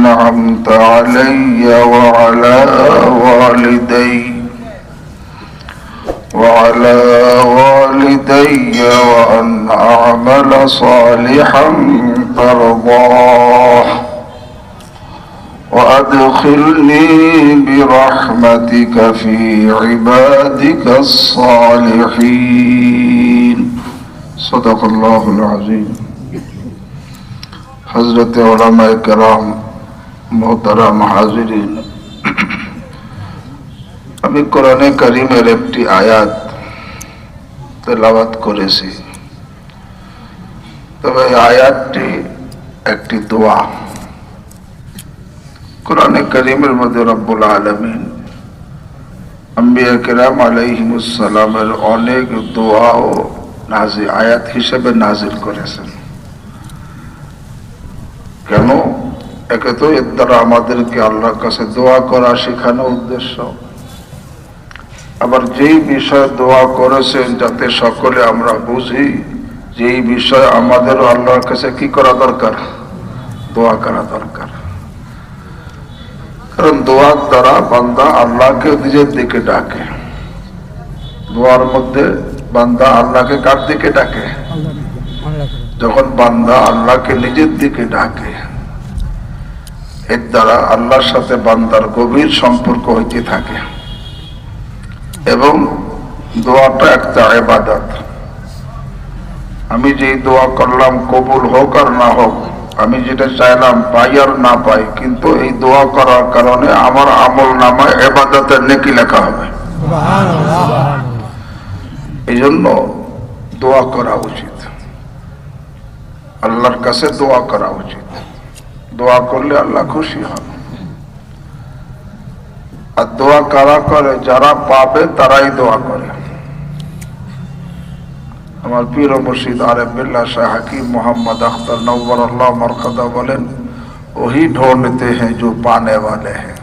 أنعمت علي وعلى والدي وأن أعمل صالحا ترضاه وأدخلني برحمتك في عبادك الصالحين صدق الله العظيم حضرت علماء کرام محترم হাজিরিন আমি কোরআনে কারীমের একটি আয়াত তেলাওয়াত করেছি তবে আয়াতটি একটি দোয়া কোরআনে কারীমের মধ্যে রব্বুল আলামিন আম্বিয়া কিরাম আলাইহিমুস সালামের অনেক দোয়া ও নাজিল আয়াত হিসেবে নাজিল করেছেন কেন একে তো এর দ্বারা আমাদেরকে আল্লাহর কাছে দোয়া করা শেখানো উদ্দেশ্য আবার যেই বিষয়ে দোয়া করেছেন যাতে সকলে আমরা বুঝি যেই বিষয় আমাদের আল্লাহর কাছে কি করা দরকার দোয়া করা দরকার কারণ দোয়ার দ্বারা বান্দা আল্লাহকে নিজের দিকে ডাকে দোয়ার মধ্যে বান্দা আল্লাহকে কার দিকে ডাকে যখন বান্দা আল্লাহকে নিজের দিকে ডাকে এর দ্বারা আল্লাহর সাথে বান্দার গভীর সম্পর্ক হইতে থাকে এবং দোয়াটা একটা ইবাদত আমি যেই দোয়া করলাম কবুল হোক আর না হোক আমি যেটা চাইলাম পাই আর না পাই কিন্তু এই দোয়া করার কারণে আমার আমল নামায় ইবাদতের নেকি লেখা হবে এই জন্য দোয়া করা উচিত আল্লাহর কাছে দোয়া করা উচিত দোয়া করলে আল্লাহ খুশি হন আর দোয়া কারা করে যারা পাবে তারাই দোয়া করে আমার পীর ও মুর্শিদ আরিফ বিল্লাহ শাহ হাকিম मोहम्मद अख्तर नव्वर अल्लाह मरकदा बोलेन वही ढूंढते हैं जो पाने वाले हैं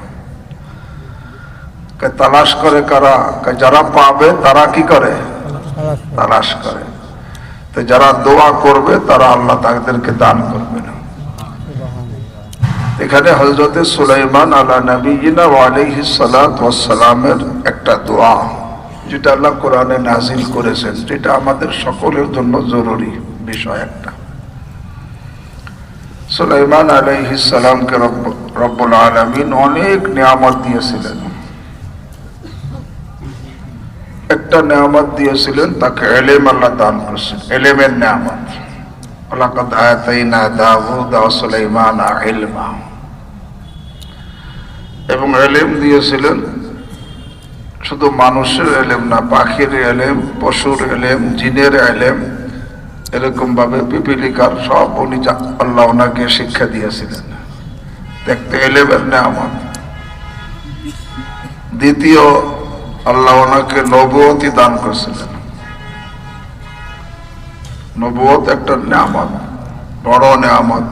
কে তালাশ করে কারা যারা পাবে তারা কি করে তালাশ করে তো যারা দোয়া করবে তারা আল্লাহ তাদেরকে দান করবেন এখানে হযরত সুলাইমান আলা নবিয়িনা ওয়া আলাইহিস সালাতু ওয়াস সালামের একটা দোয়া যেটা আল্লাহ কোরআনে নাজিল করেছেন যেটা আমাদের সকলের জন্য জরুরি বিষয় একটা সুলাইমান আলাইহিস সালামকে রব্বুল আলামিন অনেক নিয়ামত দিয়েছিলেন একটা নিয়ামত দিয়েছিলেন তাকে ইলম আল্লাহ দান করেছেন ইলমের নিয়ামত ওয়ালাকাদ আতাইনা দাউদ ওয়া সুলাইমানা ইলমা এবং ইলম দিয়েছিলেন শুধু মানুষের ইলম না পাখির ইলম পশুর ইলম জিনের ইলম এরকম ভাবে পিপিলিকার সব উনি আল্লাহ ওনাকে শিক্ষা দিয়েছিলেন দেখতে ইলমের নিয়ামত দ্বিতীয় আল্লাহ ওনাকে নবুয়ত দান করেছিলেন নবুয়ত একটা নিয়ামত বড় নিয়ামত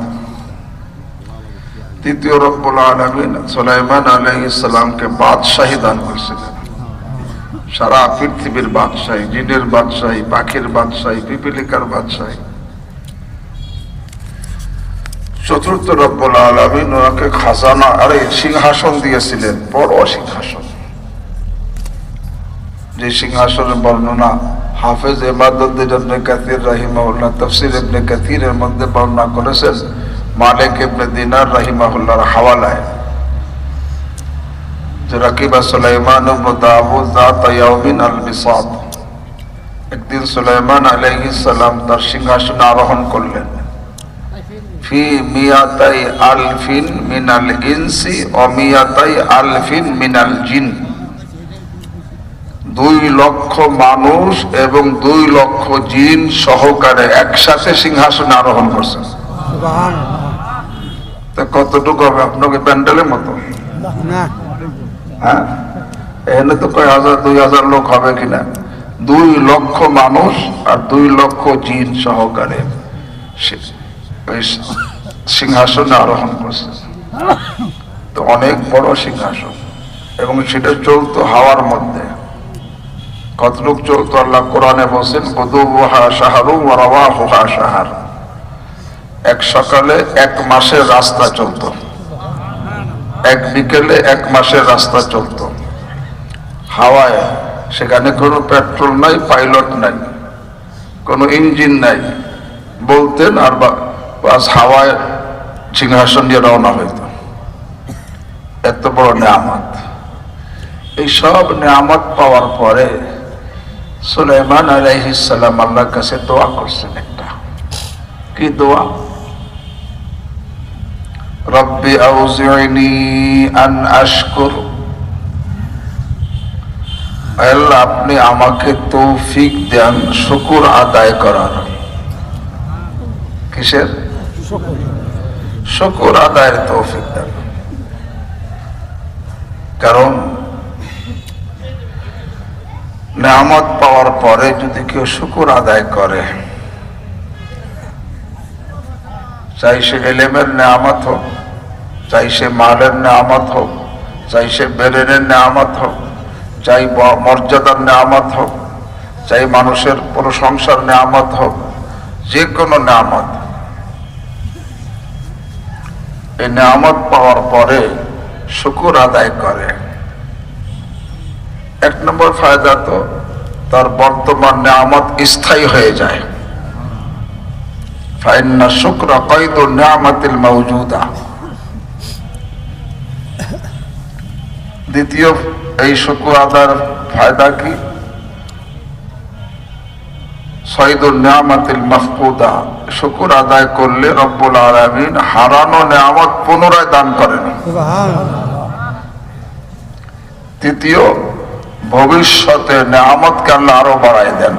তৃতীয় রব্বুল আলামিন সুলাইমান আলাইহিস সালামকে বাদশাহী দান করেছিলেন সারা পৃথিবীর বাদশাহী জিনের বাদশাহী পাখির বাদশাহী পিপিলিকার বাদশাহী চতুর্থ রব্বুল আলামিন ওনাকে খাজানা আরে সিংহাসন দিয়েছিলেন বড় সিংহাসন যে সিংহাসনের বর্ণনা হাফেজ ইমাদউদ্দিন ইবনে কাসির রাহিমাহুল্লাহ তাফসীর ইবনে কাসিরের মধ্যে বর্ণনা করেছেন মালিক ইবনে দিনার রাহিমাহুল্লাহর হাওয়ালায় যে রাকিবা সুলাইমান ইবনে দাউদ যাত ইয়াউমিন আল বিসাত একদিন সুলাইমান আলাইহিস সালাম তার সিংহাসনে আরোহণ করলেন ফি মিয়াতাই আলফিন মিনাল ইনসি ওয়া মিয়াতাই আলফিন মিনাল জিন 2 লক্ষ মানুষ এবং 2 লক্ষ জিন সহকারে একসাথে সিংহাসনে আরোহণ করছেন সুবহানাল্লাহ তা কতটুকু হবে আপনাকে প্যান্ডেলের মতো না হ্যাঁ এখানে তো কয় হাজার 2000 লোক হবে কিনা 2 লক্ষ মানুষ আর 2 লক্ষ জিন সহকারে সিংহাসনে আরোহণ করছেন তো অনেক বড় সিংহাসন এবং সেটা চলতো হাওয়ার মধ্যে কতটুক চলতো আল্লাহ কোরআনে বলেন গুদুহা শাহরু ওয়া রাওয়াহুহা শাহর এক সকালে 1 মাসের রাস্তা চলতো এক বিকেলে 1 মাসের রাস্তা চলতো হাওয়ায়, সেখানে কোনো পেট্রোল নাই, পাইলট নাই, কোনো ইঞ্জিন নাই, বলতেন আর বাস হাওয়ায় সিংহাসন দিয়ে রওনা হইত। এত বড় নেয়ামত। এই সব নেয়ামত পাওয়ার পরে সুলাইমান আলাইহিস সালাম আল্লাহর কাছে দোয়া করছেন একটা। কি দোয়া? রব্বি আউজি'নি আন আশকুর, আল্লাহ আপনি আমাকে তৌফিক দেন শুকর আদায় করার। কিসের? শুকর আদায়ের তৌফিক দেন। কারণ নেয়ামত পাওয়ার পরে যদি কেউ শুকর আদায় করে, চাই সে ইলমের নেয়ামত হোক, চাই সে মালের নেয়ামত হোক, চাই সে বেরেনের নেয়ামত হোক, চাই মর্যাদার নেয়ামত হোক, চাই মানুষের প্রশংসার নেয়ামত হোক, যে কোনো নেয়ামত, এই নেয়ামত পাওয়ার পরে শুকর আদায় করে, 1 নম্বর ফায়দা তো তার বর্তমান নেয়ামত স্থায়ী হয়ে যায়। ফাইন্না শুকরা কায়দু নিয়ামাতিল মাওজুদা। দ্বিতীয় এই শুকর আদায়ের ফায়দা কি? সাইদুন নিয়ামাতিল মাফকুদা। শুকর আদায় করলে রব্বুল আলামিন হারানো নেয়ামত পুনরায় দান করেন। তৃতীয়, ভবিষ্যতে নেয়ামতকে আল্লাহ আরো বাড়ায় দেন।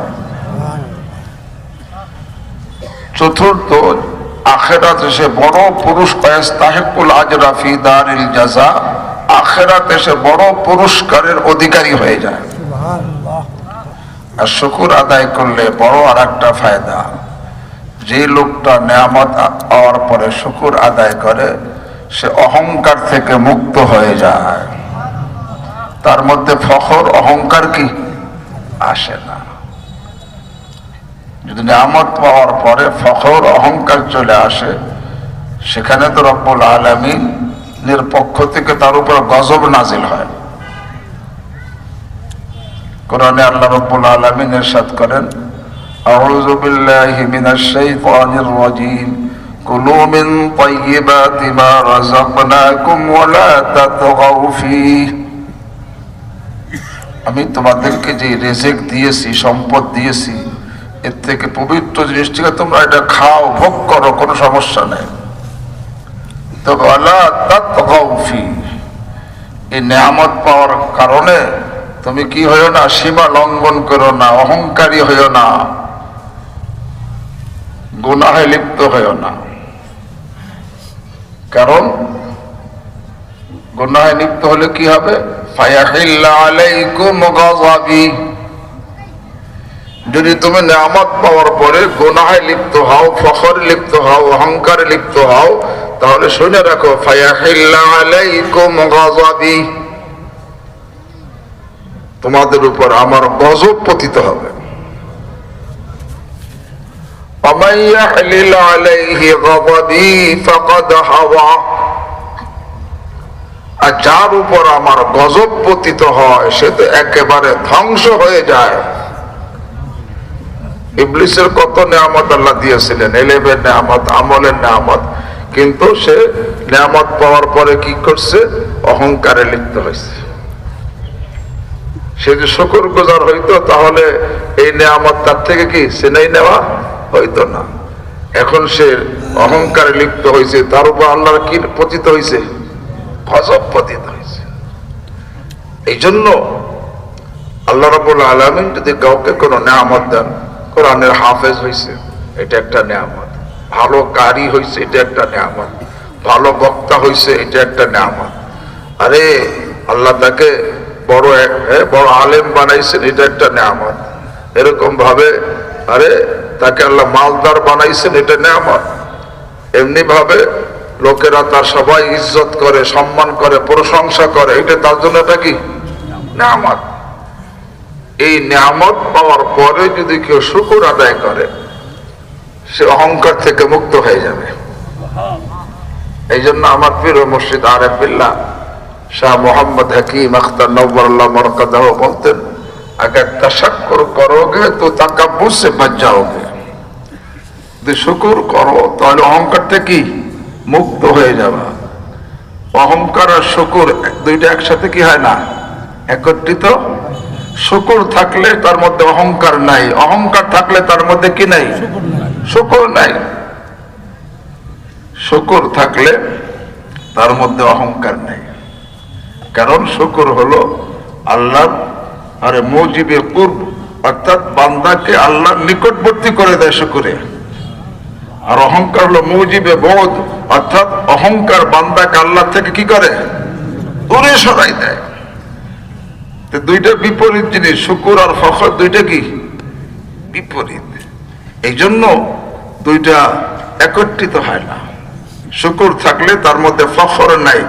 চতুর্থ, আখিরাতে সে বড় পুরস্কার, ইস্তাহিকুল আজরা ফি দারিল জাযা, আখিরাতে সে বড় পুরস্কারের অধিকারী হয়ে যায়। আর শুকর আদায় করলে বড় আরেকটা ফায়দা, যে লোকটা নেয়ামত পাওয়ার পরে শুকর আদায় করে সে অহংকার থেকে মুক্ত হয়ে যায়। তার মধ্যে ফখর, অহংকার কি আসে না। যদি নেয়ামত পাওয়ার পরে ফখর, অহংকার চলে আসে, সেখানে তো রব্বুল আলামিনের পক্ষ থেকে তার উপর গজব নাজিল হয়। কোরআনে আল্লাহ রাব্বুল আলামিন ইরশাদ করেন, আউযু বিল্লাহি মিনাশ শাইতানির রাজীম, কুলু মিন তাইয়্যিবাতি মা রাযাকনাকুম ওয়া লা তাতগাউ ফীহি। আমি তোমাদেরকে যে রিজিক দিয়েছি, সম্পদ দিয়েছি, এর থেকে পবিত্র জিনিস থেকে তোমরা এটা খাও, ভোগ করো, কোনো সমস্যা নেই। তবে ওয়া লা তাতগাউ ফীহি, এই নেয়ামত পাওয়ার কারণে তুমি কি হইও না, সীমা লঙ্ঘন করো না, অহংকারী হইও না, গুনাহে লিপ্ত হইও না। কারণ গুনাহে লিপ্ত হলে কি হবে? ফায়াহিল্লা আলাইকুম গাযাবি। যদি তুমি নেয়ামত পাওয়ার পরে গুনাহে লিপ্ত হও, ফখরে লিপ্ত হও, অহংকারে লিপ্ত হও, তাহলে শুনে রাখো, ফায়াহিল্লা আলাইকুম গাযাবি, তোমাদের উপর আমার গজব পতিত হবে। আর যার উপর আমার গজব পতিত হয় সে তো একেবারে ধ্বংস হয়ে যায়। ইবলিসের কত নেয়ামত আল্লাহ দিয়েছিলেন, ইলমের নেয়ামত, আমলের নেয়ামত, কিন্তু সে নেয়ামত পাওয়ার পরে কি করছে? অহংকারে লিপ্ত হয়েছে। সে যে শুকর গুজার হইতো তাহলে এই নেয়ামত তার থেকে কি ছিনাই নেওয়া হইতো না। এখন সে অহংকারে লিপ্ত হয়েছে, তার উপর আল্লাহর কি পতিত হয়েছে? গজব পতিত হয়েছে। এই জন্য আল্লাহ রাব্বুল আলামিন যদি কাউকে কোনো নেয়ামত দেন, কোরআনের হাফেজ হয়েছে, এটা একটা নেয়ামত। ভালো কারি হয়েছে, এটা একটা নেয়ামত। ভালো বক্তা হয়েছে, এটা একটা নেয়ামত। আরে আল্লাহ তাকে বড় আলেম বানাইছেন, এটা একটা নেয়ামত। এরকম ভাবে আরে তাকে আল্লাহ মালদার বানাইছেন, এটা নেয়ামত। এমনি ভাবে লোকেরা তার সবাই ইজ্জত করে, সম্মান করে, প্রশংসা করে, এটা তার জন্য এটা কি নেয়ামত। এই নেয়ামত পাওয়ার পরে যদি কেউ শুকর আদায় করে সে অহংকার থেকে মুক্ত হয়ে যাবে। এই জন্য আমার পীর মুর্শিদ আরেফ বিল্লাহ শাহ মোহাম্মদ হাকিম আখতার নওয়ারুল্লাহ মরকাদাহ বলতেন, अगर तशक्कुर करोगे तो तकब्बुर से बच जाओगे। যদি শুকর করো তাহলে অহংকার থেকে মুক্ত হয়ে যাবে। অহংকার আর শুকর দুইটা একসাথে কি হয় না, একত্রিত। শুকর থাকলে তার মধ্যে অহংকার নাই, অহংকার থাকলে তার মধ্যে কি নাই, শুকর নাই। শুকর থাকলে তার মধ্যে অহংকার নাই, কারণ শুকর হলো আল্লাহর আরে মুজিবে কুরব, অর্থাৎ বান্দাকে আল্লাহর নিকটবর্তী করে দেয় শুকরে। আর অহংকার হলো মুজিবে বোধ, অর্থাৎ অহংকার বান্দাকে আল্লাহ থেকে কি করে, দূরে সরাই দেয়। তো দুইটা বিপরীত জিনিস, শুকর আর ফখর দুইটা কি বিপরীত। এই জন্য দুইটা একত্রিত হয় না। শুকর থাকলে তার মধ্যে ফখর নাই,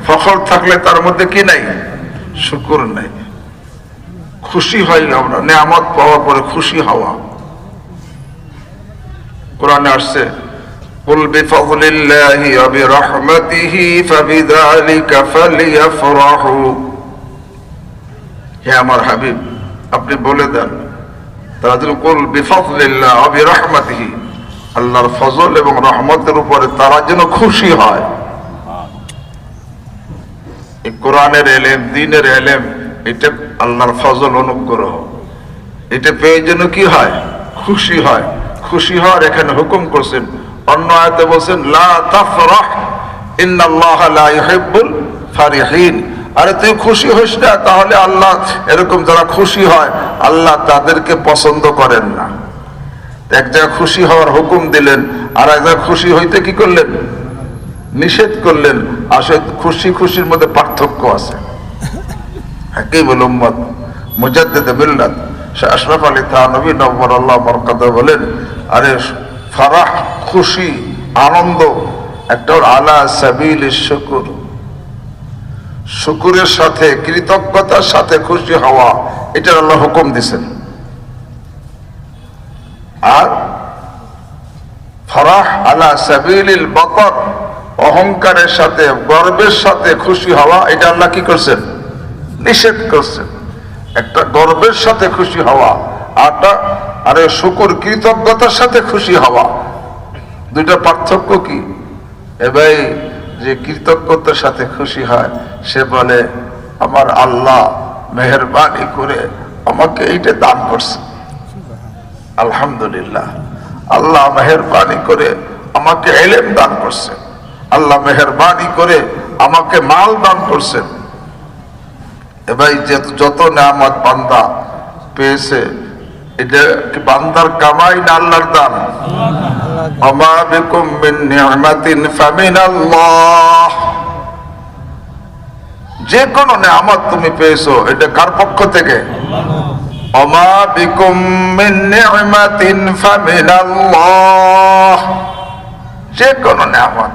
ফখর থাকলে তার মধ্যে কি নাই, শুকর নাই। খুশি হয় আমরা নিয়ামত পাওয়ার পরে খুশি হওয়া। কোরআনে আসছে, কুল বিফাযলিল্লাহি ওয়া বিরাহমাতিহি ফাবিযালিকা ফালইফরাহু। হে আমার হাবিব, আপনি বলে দেন তারা যেন কুল বিফাযলিল্লাহ ওয়া বিরাহমাতিহি, আল্লাহর ফজল এবং রহমতের উপরে তারা যেন খুশি হয়। এই কোরআনের এলেম, দ্বীনের এলেম, এটা আল্লাহর ফজল, অনুগ্রহ। এটা পেয়ে যেন কি হয়, খুশি হয়। খুশি হওয়ার এখানে হুকুম করছেন। অন্য আয়াতে বলছেন লা তাফরাহ ইন্নাল্লাহা লা ইউহিব্বুল ফারিহিন। আরে তুই খুশি হইস না, তাহলে আল্লাহ এরকম যারা খুশি হয় আল্লাহ তাদেরকে পছন্দ করেন না। এক জায়গায় খুশি হওয়ার হুকুম দিলেন, আর এক জায়গায় খুশি হইতে কি করলেন, নিষেধ করলেন। আসলে খুশি খুশির মধ্যে পার্থক্য আছে। হাকিমুল উম্মত মুজাদ্দিদ মিল্লাত শাহ আশরাফ আলী থানভী নওয়ারুল্লাহ বরকাতুহু বলেন, আরে ফারাহ খুশি আনন্দ একটা আলা সাবিলিশ শুকর, শুকরের সাথে কৃতজ্ঞতার সাথে খুশি হওয়া, এটা আল্লাহ হুকুম দিয়েছেন। আর ফারাহ আলা সাবিলিল বাতর, অহংকারের সাথে গর্বের সাথে খুশি হওয়া, এটা আল্লাহ কি করছেন, নিষেধ করছেন। একটা গর্বের সাথে খুশি হওয়া, আরে শুকর কৃতজ্ঞতার সাথে খুশি হওয়া, দুইটা পার্থক্য কি? এবার যে কৃতজ্ঞতার সাথে খুশি হয় সে বলে আমার আল্লাহ মেহেরবানি করে আমাকে এইটা দান করছে, আলহামদুলিল্লাহ। আল্লাহ মেহেরবানি করে আমাকে ইলম দান করছে, আল্লাহ মেহেরবানি করে আমাকে মাল দান করছেন। এবার যত নিয়ামত বান্দা পেয়েছে, এটা কি বান্দার কামাই না আল্লাহর দান? ওমা বিকুম মিন নি'মাতিন ফামিনাল্লাহ। যে কোন নিয়ামত তুমি পেয়েছো এটা কার পক্ষ থেকে? ওমা বিকুম মিন নি'মাতিন ফামিনাল্লাহ। যে কোন নিয়ামত,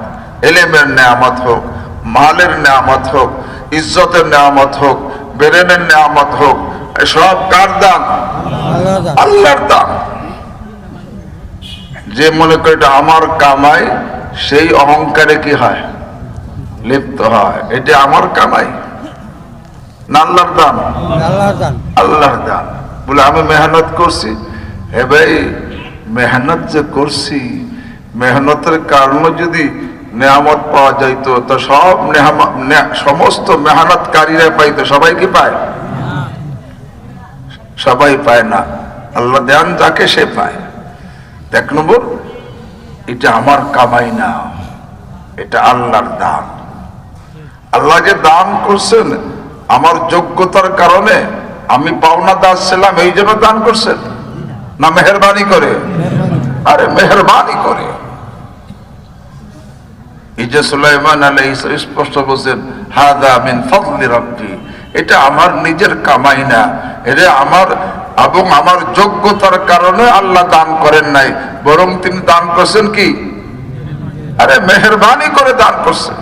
ইলমের নিয়ামত হোক, মালের নিয়ামত হোক, ইজ্জতের নিয়ামত হোক, বেরেনের নিয়ামত হোক, সব কার দান? আল্লাহর দান। যে মনে করে এটা আমার কামাই, সেই অহংকারে কি হয়, লিপ্ত হয়। এটা আমার কামাই না আল্লাহর দান? আল্লাহর দান। বলে আমি মেহনত করছি। হে ভাই, মেহনত যে করছি, মেহনতের কারণে যদি নিয়ামত পাওয়া যাইতো তো সব সমস্ত মেহনতকারীরা পাইতো। সবাই কি পায়? সবাই পায় না। আল্লাহ দেন যাকে সে পায়। ১ নম্বর, এটা আমার কামাই না, এটা আল্লাহর দান। আল্লাহ যে দান করছেন আমার যোগ্যতার কারণে, আমি পাওনাদার ছিলাম এই জন্য দান করছেন না মেহেরবানি করে? আরে মেহেরবানি করে। এই যে সুলাইমান আলাইহিস স্পষ্ট বলছেন হাদা মিন ফাদলি রাব্বি, এটা আমার নিজের কামাই না, এটা আমার এবং আমার যোগ্যতার কারণে আল্লাহ দান করেন নাই, বরং তিনি দান করছেন কি? আরে মেহেরবানি করে দান করছেন।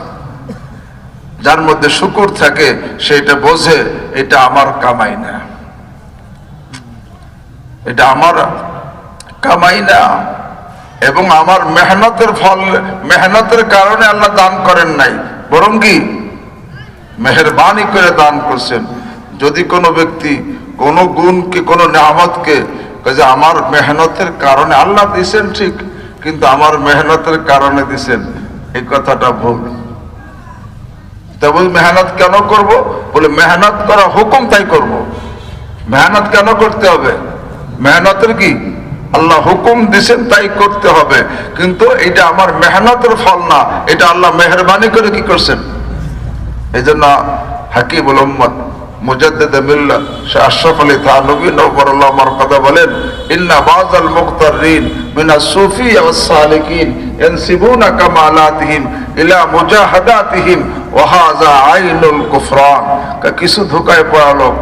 যার মধ্যে শুকর থাকে সেটা বোঝে এটা আমার কামাই না, এটা আমার কামাই না। এবং আমার মেহনতের ফল, মেহনতের কারণে আল্লাহ দান করেন নাই, বরং কি মেহেরবানি করে দান করছেন। যদি কোনো ব্যক্তি কোনো গুণকে, কোনো নিয়ামতকে যে আমার মেহনতের কারণে আল্লাহ দিছেন ঠিক, কিন্তু আমার মেহনতের কারণে দিছেন, এই কথাটা ভুল। তবে মেহনত কেন করব? বলে মেহনত করা হুকুম, তাই করব। মেহনত কেন করতে হবে? মেহনতের কি আল্লাহ হুকুম দিছেন, তাই করতে হবে। কিন্তু এটা আমার মেহনতের ফল না, এটা আল্লাহ মেহেরবানি করে কি করছেন। এই জন্য হাকিমুল উম্মত মুজাদ্দিদ মিল্লাত শাহ আশরাফ আলী থানভী নওয়ারাল্লাহু মারকাদা বলেন, ইন্না বাযাল মুক্তারিন মিনাস সুফিয়্যা ওয়াস সালিকিন ইয়ানসিবুনা কামালাতিহিম ইলা মুজাহাদাতিহিম ওয়া হাযা আইনুল কুফরান। কিছু ধোঁকায় পড়া লোক,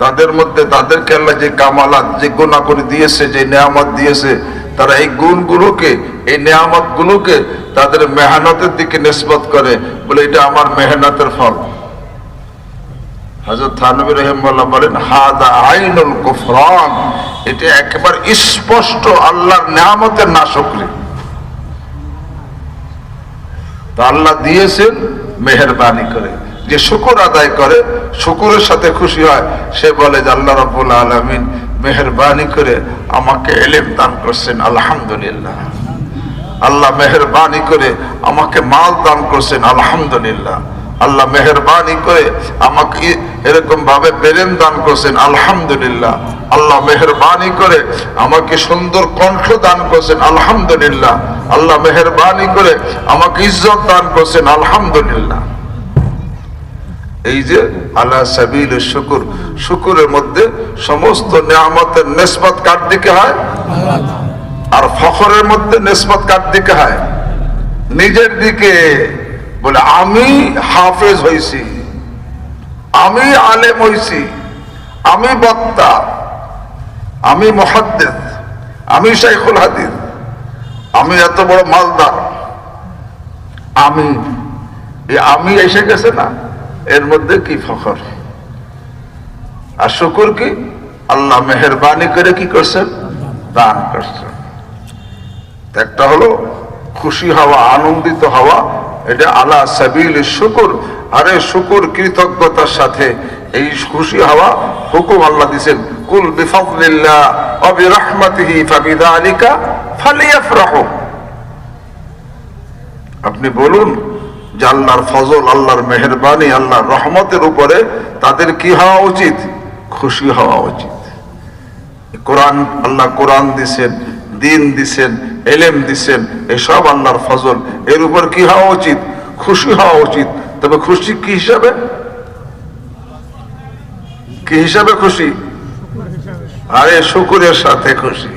তাদের মধ্যে তাদেরকে আল্লাহ যে কামালাত, যে গুনাহ করে দিয়েছে, যে নিয়ামত দিয়েছে, তারা এই গুণগুলোকে, এই নিয়ামত গুলোকে তাদের মেহনতের দিকে নিসবত করে, বলে এটা আমার মেহনতের ফল। হযরত থানভী রাহিমাহুল্লাহ বলেন, হাদা আইনুল কুফরান, এটা একেবারে স্পষ্ট আল্লাহর নিয়ামতের নাশুকরি। তা আল্লাহ দিয়েছেন মেহেরবানি করে। যে শুকর আদায় করে, শুকরের সাথে খুশি হয়, সে বলে যে আল্লাহ রাব্বুল আলামিন মেহেরবানি করে আমাকে ইলম দান করছেন, আলহামদুলিল্লাহ। আল্লাহ মেহেরবানি করে আমাকে মাল দান করছেন, আলহামদুলিল্লাহ। আল্লাহ মেহেরবানি করে আমাকে এরকম ভাবে ব্রেন দান করছেন, আলহামদুলিল্লাহ। আল্লাহ মেহেরবানি করে আমাকে সুন্দর কণ্ঠ দান করছেন, আলহামদুলিল্লাহ। আল্লাহ মেহেরবানি করে আমাকে ইজ্জত দান করছেন, আলহামদুলিল্লাহ। এই যে আলা সাবিল শুকর, শুকরের মধ্যে সমস্ত নিয়ামতের নিসবত কার দিকে হয়? আর ফখরের মধ্যে নিসবত কার দিকে হয়? নিজের দিকে। বলে আমি হাফেজ হইছি, আমি আলেম হইছি, আমি বক্তা, আমি মুহাদ্দিস, আমি শাইখুল হাদিস, আমি এত বড় মালদার, আমি এসে গেছে না, এর মধ্যে কি ফখর। আর শুকর কি? আল্লাহ মেহেরবানি করে কি করছেন? দান করছেন। একটা হলো খুশি হওয়া, আনন্দিত হওয়া, এটা আলা সাবিল শুকর। আরে শুকর, কৃতজ্ঞতার সাথে এই খুশি হওয়া হুকুম আল্লাহ দিয়েছেন, কুল বিফাদলিল্লাহ ওয়া বিরহমাতিহি ফাবিযালিকা ফালিয়াফরাহু। আপনি বলুন যে আল্লাহর ফজল, আল্লাহর মেহেরবানি, আল্লাহর রহমতের উপরে তাদের কি হওয়া উচিত? খুশি হওয়া উচিত। কোরআন, আল্লাহ কোরআন দিছেন, দিন দিছেন, ইলম দিছেন, এসব আল্লাহর ফজল, এর উপর কি হওয়া উচিত? খুশি হওয়া উচিত। তবে খুশি কি হিসাবে? কি হিসাবে খুশি? আরে শুকরের সাথে খুশি।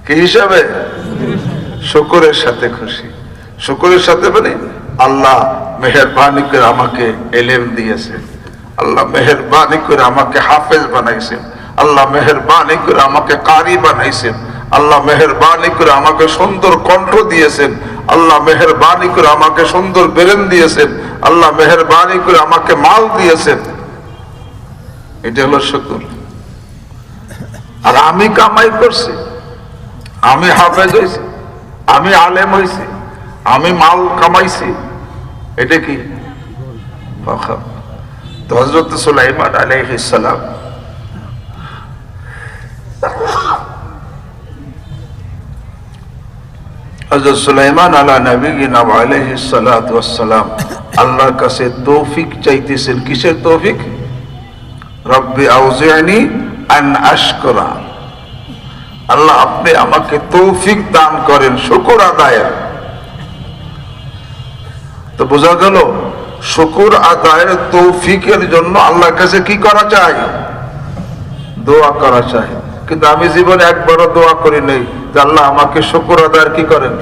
কি হিসাবে? শুকরের সাথে খুশি। শুকরের সাথে মানে আল্লাহ মেহেরবানি করে আমাকে ইলম দিয়েছেন, আল্লাহ মেহেরবানি করে আমাকে হাফেজ বানাইছেন, আল্লাহ মেহেরবানি করে আমাকে কারি বানাইছেন, আল্লাহ মেহেরবানি করে আমাকে সুন্দর কণ্ঠ দিয়েছেন, আল্লাহ মেহেরবানি করে আমাকে সুন্দর ব্রেন দিয়েছেন, আল্লাহ মেহেরবানি করে আমাকে মাল দিয়েছেন। এটা হলো শুকর। আর আমি কামাই করছি, আমি হাফেজ হয়েছি, আমি আলেম হয়েছি, আমি মাল কামাইছি, এটা কি? তো হযরত সুলাইমান আলাইহিস সালাম হযরত সুলাইমান আলা নবিয়িনা ওয়া আলাইহিস সালাতু ওয়াস সালাম আল্লাহর কাছে তৌফিক চাইতেছেন। কিসের তৌফিক? রব্বি আউজি'নি আন আশকুরা, আল্লাহ আপনি আমাকে তৌফিক দান করেন শুকর আদায়ের। তো বোঝা গেল শুকর আদায়ের তৌফিকের জন্য আল্লাহর কাছে কি করা চাই? দোয়া করা চাই। কিন্তু আমি জীবনে একবারও দোয়া করি নাই যে আল্লাহ আমাকে শুকর আদায়ের কি করেন?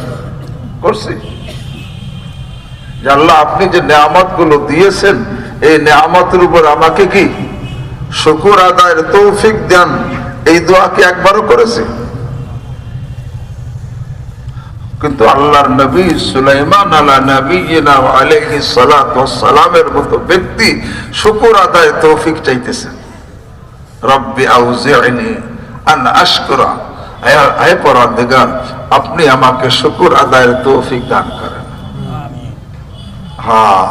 করছি যে আল্লাহ আপনি যে নিয়ামত গুলো দিয়েছেন, এই নিয়ামতের উপর আমাকে কি শুকর আদায়ের তৌফিক দেন, এই দোয়া কি একবারও করেছে? কিন্তু আল্লাহর নবী সুলাইমান আলা নবিয়িনা ওয়া আলাইহিস সালাতু ওয়াস সালামের মতো ব্যক্তি শুকর আদায়ের তৌফিক চাইতেছেন। রব্বি আউজি'নি আন আশকুরা, আয় পরওয়ারদিগার, আপনি আমাকে শুকর আদায়ের তৌফিক দান করেন। হ্যাঁ,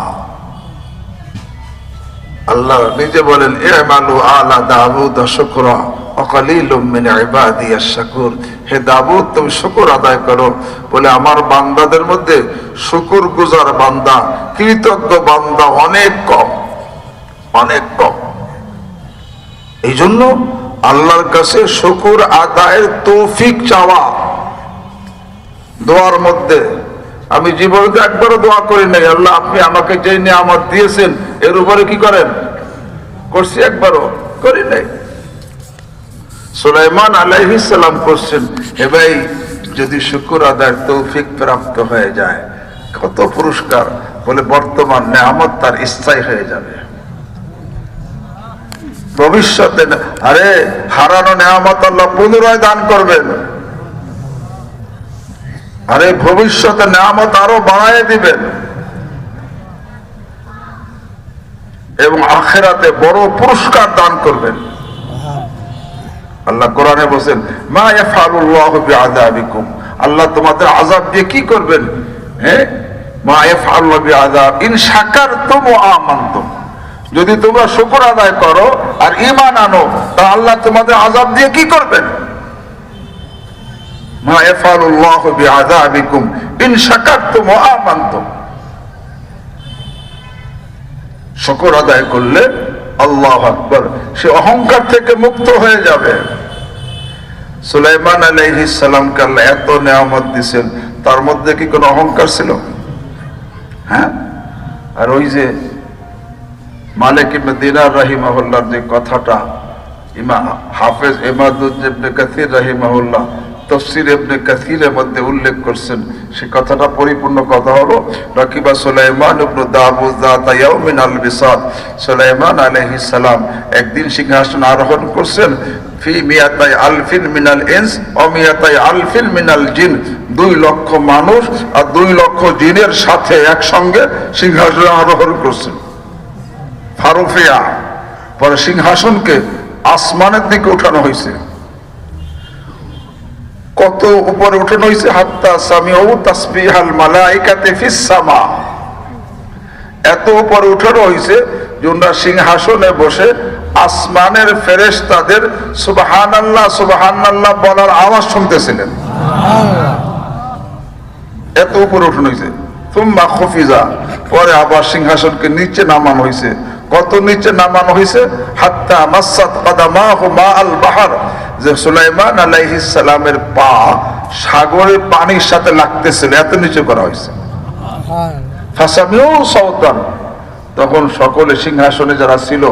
আল্লাহ নিজে বলেন ই'মালু আলা দাউদ শুকরা ওয়া কালিলুম মিন ইবাদিয়াশ শাকুর। হে দাউদ, তুমি শুকর আদায় করো, বলে আমার বান্দাদের মধ্যে শুকর গুজার বান্দা, কৃতজ্ঞ বান্দা অনেক কম, অনেক কম। এই জন্য আল্লাহর কাছে শুকর আদায়ের তৌফিক চাওয়া দোয়ার মধ্যে। আমি জীবনে একবারও দোয়া করি নাই আল্লাহ আপনি আমাকে যে নিয়ামত দিয়েছেন এর উপরে কি করেন, করছি? একবারও করি নাই। সুলাইমান আলাইহিস সালাম করছেন, হে ভাই যদি শুকর আদায়ের তৌফিক প্রাপ্ত হয়ে যায় কত পুরস্কার, বলে বর্তমান নিয়ামত তার স্থায়ী হয়ে যাবে, ভবিষ্যতে আরে হারানো নিয়ামত আল্লাহ পুনরায় দান করবেন, আরে ভবিষ্যতে নিয়ামত আরো বাড়ায় দিবেন, এবং আখিরাতে বড় পুরস্কার দান করবেন। আল্লাহ কোরআনে বলেন মা ইয়াফআলুল্লাহু বিআযাবিকুম, আল্লাহ তোমাদের আযাব দিয়ে কি করবেন? হ্যাঁ, মা ইয়াফআলু বিআযাব ইন শাকারতুম ওয়া আমানতুম, যদি তোমরা শুকর আদায় করো আর ঈমান আনো তা আল্লাহ তোমাদের আযাব দিয়ে কি করবেন? মা ইয়াফআলুল্লাহু বিআযাবিকুম ইন শাকারতুম ওয়া আমানতুম। শুকর আদায় করলে আল্লাহু আকবার, সে অহংকার থেকে মুক্ত হয়ে যাবে। সুলাইমান আলাইহিস সালামকে আল্লাহ এত নিয়ামত দিয়েছেন, তার মধ্যে কি কোনো অহংকার ছিল? হ্যাঁ। আর ওই যে মালিক ইবনে দিনার রাহিমাহুল্লাহর যে কথাটা ইমাম হাফেজ ইমাদুদ্দিন ইবনে কাসির রাহিমাহুল্লাহ তাফসীর ইবনে কাসিরের মধ্যে উল্লেখ করছেন, সে কথাটা পরিপূর্ণ কথা হলো রাকিবা সুলাইমান ইবনে দাউদ যাতা ইয়াউমিন আল বিসাত, সুলাইমান আলাইহিস সালাম একদিন সিংহাসন আরোহণ করছেন, ফি মিয়াতাই আলফিন মিনাল ইনস ওয়া মিয়াতাই আলফিন মিনাল জিন, 2 লক্ষ মানুষ আর 2 লক্ষ জিনের সাথে একসঙ্গে সিংহাসন আরোহণ করছেন। ফারুফিয়া, পরে সিংহাসনকে আসমানের দিকে উঠানো হয়েছে। কত উপরে উঠানো হয়েছে? হাত্তা সামিউ তাসবিহাল মালাইকাতি ফিস সামা, এত উপরে উঠানো হয়েছে যে ওনারা সিংহাসনে বসে আসমানের ফেরেশতাদের সুবহানাল্লাহ সুবহানাল্লাহ বলার আওয়াজ শুনতেছিলেন, এত উপরে উঠানো হয়েছে। তুম্মা খুফিজা, পরে আবার সিংহাসনকে নিচে নামানো হয়েছে। কত নিচে নামানো হয়েছে? হাত্তা মাসাত কাদামাহু মা আল বাহর, যে সুলাইমান আলাইহিস সালামের পা সাগরের পানির সাথে লাগতেছিল, এত নিচে করা হয়েছে। ফাসামিউ সাওতান, তখন সকলে সিংহাসনে যারা ছিল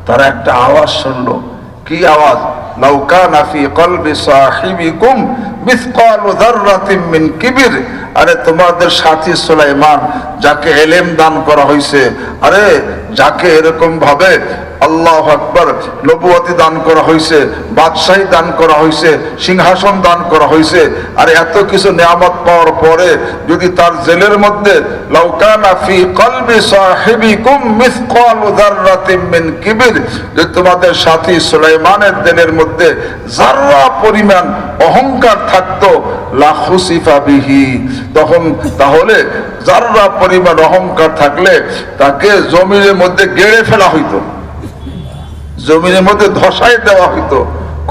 তারা একটা আওয়াজ শুনলো। কি আওয়াজ? লাউ কানা ফি কলবি সাহিবিকুম মিসকালু যাররাতিন মিন কিবির, আরে তোমাদের সাথী সুলাইমান যাকে ইলম দান করা হয়েছে, আরে যাকে এরকম ভাবে আল্লাহু আকবার নবুয়তি দান করা হয়েছে, বাদশাহী দান করা হয়েছে, সিংহাসন দান করা হয়েছে, আর এত কিছু নিয়ামত পাওয়ার পরে যদি তার জেলের মধ্যে লাউ কানা ফি কলবি সাহিবিকুম মিসকালু যাররাতিন মিন কিবির, যে তোমাদের সাথী সুলাইমানের দিলের মধ্যে যাররা পরিমাণ অহংকার থাকতো, লা খুসিফা বিহি, তখন তাহলে যাররা পরিমাণ অহংকার থাকলে তাকে জমিনের মধ্যে গেড়ে ফেলা হইতো, জমিনের মধ্যে ধসায় দেওয়া হইতো।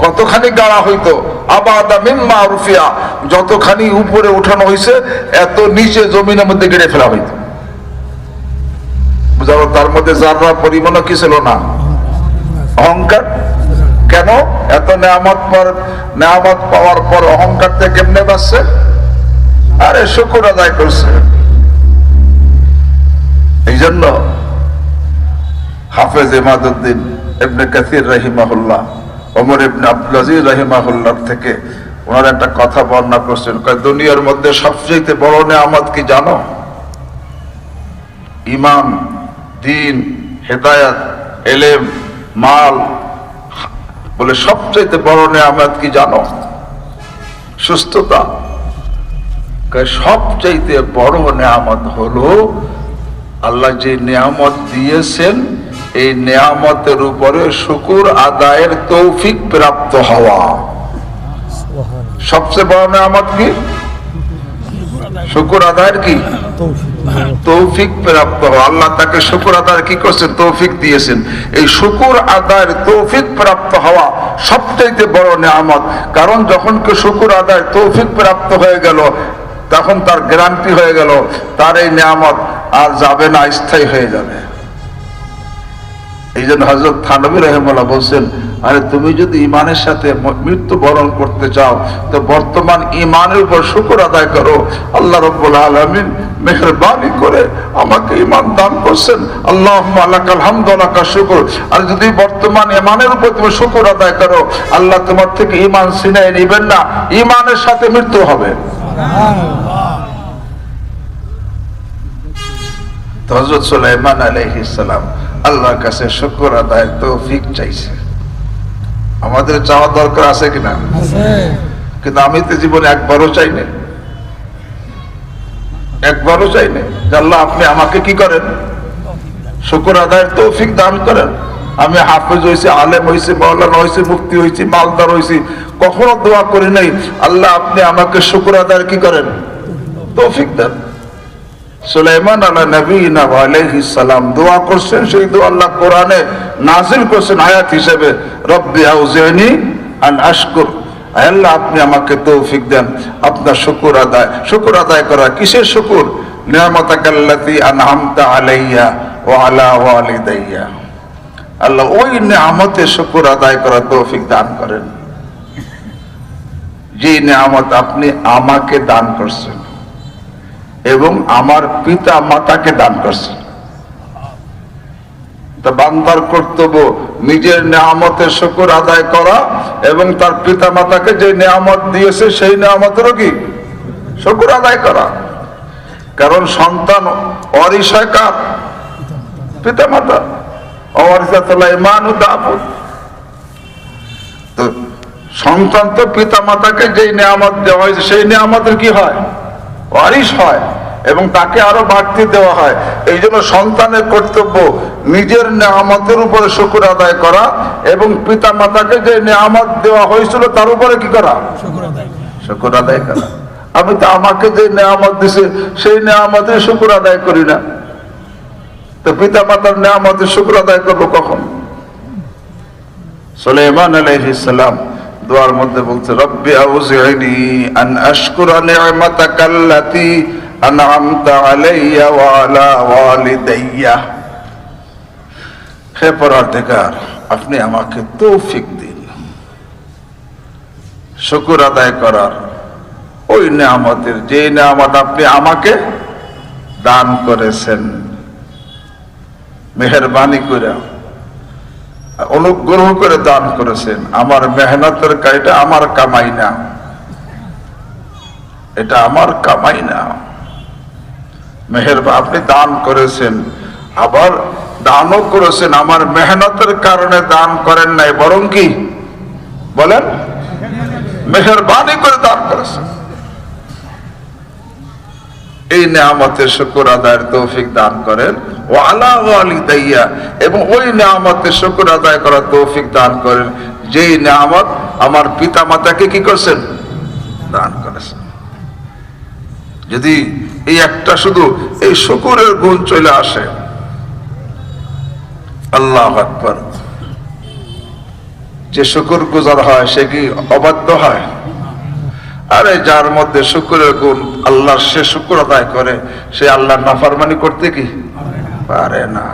কতখানি গাড়া হইতো? আবাদা মিম্মা রুফিয়া, যতখানি উপরে উঠানো হয়েছে এত নিচে জমিনের মধ্যে গেড়ে ফেলা হইতো। বুঝাবো, তার মধ্যে যাররা পরিমাণও কি ছিল না, অহংকার। কেন? এত নেয়ামত পাওয়ার পর অহংকার থেকে কেমনে বাঁচছে? আরে শুকর আদায় করছে। এই জন্য হাফেজ ইমাদুদ্দিন ইবনে কাসির রাহিমাহুল্লাহ ওমর ইবনে আব্দুল আজিজ রাহিমাহুল্লাহ থেকে ওনার একটা কথা বর্ণনা করছেন, দুনিয়ার মধ্যে সবচেয়ে বড় নেয়ামত কি জানো? ঈমান, দ্বীন, হেদায়েত, ইলম, মাল। বলে সবচেয়ে বড় নেয়ামত কি জানো? সুস্থতা। সবচাইতে বড় নেয়ামত হলো আল্লাহ যে নেয়ামত দিয়েছেন এই নেয়ামতের উপরে শুকর আদায়ের তৌফিক প্রাপ্ত হওয়া। সবচেয়ে বড় নিয়ামত কি? শুকর আদায়ের কি তৌফিক প্রাপ্ত হওয়া। আল্লাহ তাকে শুকর আদায় কি করছেন? তৌফিক দিয়েছেন। এই শুকর আদায়ের তৌফিক প্রাপ্ত হওয়া সবচেয়ে বড় নিয়ামত। কারণ যখন কেউ শুকর আদায় তৌফিক প্রাপ্ত হয়ে গেল, তখন তার গ্যারান্টি হয়ে গেল তার এই নিয়ামত আর যাবে না, স্থায়ী হয়ে যাবে। এই জন্য হযরত থানভী রাহিমাহুল্লাহ বলছেন, আরে তুমি যদি ঈমানের সাথে মৃত্যু বরণ করতে চাও তো বর্তমান ঈমানের উপর শুকর আদায় করো। আল্লাহ রাব্বুল আলামিন মেহেরবানি করে আমাকে ঈমান দান করছেন, আল্লাহুম্মা লাকাল হামদু ওয়া লাকাশ শুকর। আর যদি বর্তমান ঈমানের উপর তুমি শুকর আদায় করো, আল্লাহ তোমার থেকে ঈমান ছিনিয়ে নেবেন না, ঈমানের সাথে মৃত্যু হবে। হযরত সুলাইমান আলাইহিস সালাম আল্লাহর কাছে শুকর আদায়ের তৌফিক চাইছে। আমাদের চাওয়া দরকার আছে কিনা? কিন্তু আমি তো জীবনে একবারও চাইনি, একবারও চাইনি যে আল্লাহ আপনি আমাকে কি করেন? শুকর আদায়ের তৌফিক দান করেন। আমি হাফেজ হয়েছি, আলেম হয়েছি, মাওলানা হয়েছি, মুফতি হয়েছি, মালদার হয়েছি, কখনো দোয়া করি নাই আল্লাহ আপনি আমাকে শুকর আদায়ের কি করেন? তৌফিক দেন। সুলাইমান আলাইহিস সালাম দোয়া করছেন, সেই দোয়া আল্লাহ কোরআনে নাযিল করেছেন আয়াত হিসেবে, রব্বি আউজিনি আন আশকুর, আল্লাহ আপনি আমাকে তৌফিক দেন আপনার শুকর আদায় করা। কিসের শুকর? নিয়ামাতাকাল্লাতী আনআমতা আলাইয়া ওয়া আলা ওয়ালিদাইয়া। আল্লাহ ওই নিয়ামতের শুকর আদায় করা তৌফিক দান করেন যে নিয়ামত আপনি আমাকে দান করছেন এবং আমার পিতা মাতাকে দান করছেন। তা বান্দার কর্তব্য নিজের নিয়ামতের শুকর আদায় করা এবং তার পিতা মাতাকে যে নিয়ামত দিয়েছে সেই নিয়ামতেরও কি শুকর আদায় করা। কারণ সন্তান ওয়ারিস হয় কার? পিতা মাতা। ওয়ারিসাতুল ঈমান ও দাফুত। তো সন্তান তো পিতা মাতাকে যে নিয়ামত দেওয়া হয়েছে সেই নিয়ামতের কি হয়? ওয়ারিস হয় এবং তাকে আরো বাড়তি দেওয়া হয়। এই জন্য সন্তানের কর্তব্য নিজের নিয়ামতের উপরে শুকর আদায় করা এবং পিতা মাতাকে যে নিয়ামত দেওয়া হয়েছিল তার উপরে কি করা? শুকর আদায় করা। আমি তো আমাকে যে নিয়ামত দিছে সেই নিয়ামতের শুকর আদায় করি না, তো পিতা মাতার নিয়ামতের শুকর আদায় করবো কখন? সুলাইমান আলাইহিস সালাম দোয়ার মধ্যে বলছে, রব্বি আউজিনি আন আশকুরা নি'মাতাকাল্লাতী আনআমতা আলাইয়া ওয়া আলা ওয়ালিদাইয়া। হে পরওয়ারদিগার, আপনি আমাকে তৌফিক দিন শুকর আদায় করার ওই নিয়ামতের, যে নিয়ামত আপনি আমাকে দান করেছেন। মেহেরবানি করে অনুগ্রহ করে দান করেছেন। আমার মেহনতের কাজটা আমার কামাই না, এটা আমার কামাই না। মেহেরবানি, আপনি দান করেছেন, আবার দানও করেছেন আমার মেহনতের কারণে দান করেন নাই, বরং কি বলেন? মেহেরবানি করে দান করেছেন। এই নিয়ামতের শুকর আদায়ের তৌফিক দান করেন। ওয়া আলা ওয়ালিদাইয়া, এবং ওই নিয়ামতের শুকর আদায় করার তৌফিক দান করেন যেই নিয়ামত আমার পিতা মাতাকে কি করছেন? দান করেছেন। যদি এই একটা শুধু এই শুকরের গুণ চলে আসে, আল্লাহু আকবার, যে শুকর গুজার হয় সে কি অবাধ্য হয়? আরে যার মধ্যে শুকরের গুণ, আল্লাহ সে শুকর আদায় করে, সে আল্লাহর নাফরমানি করতে কি পারে না।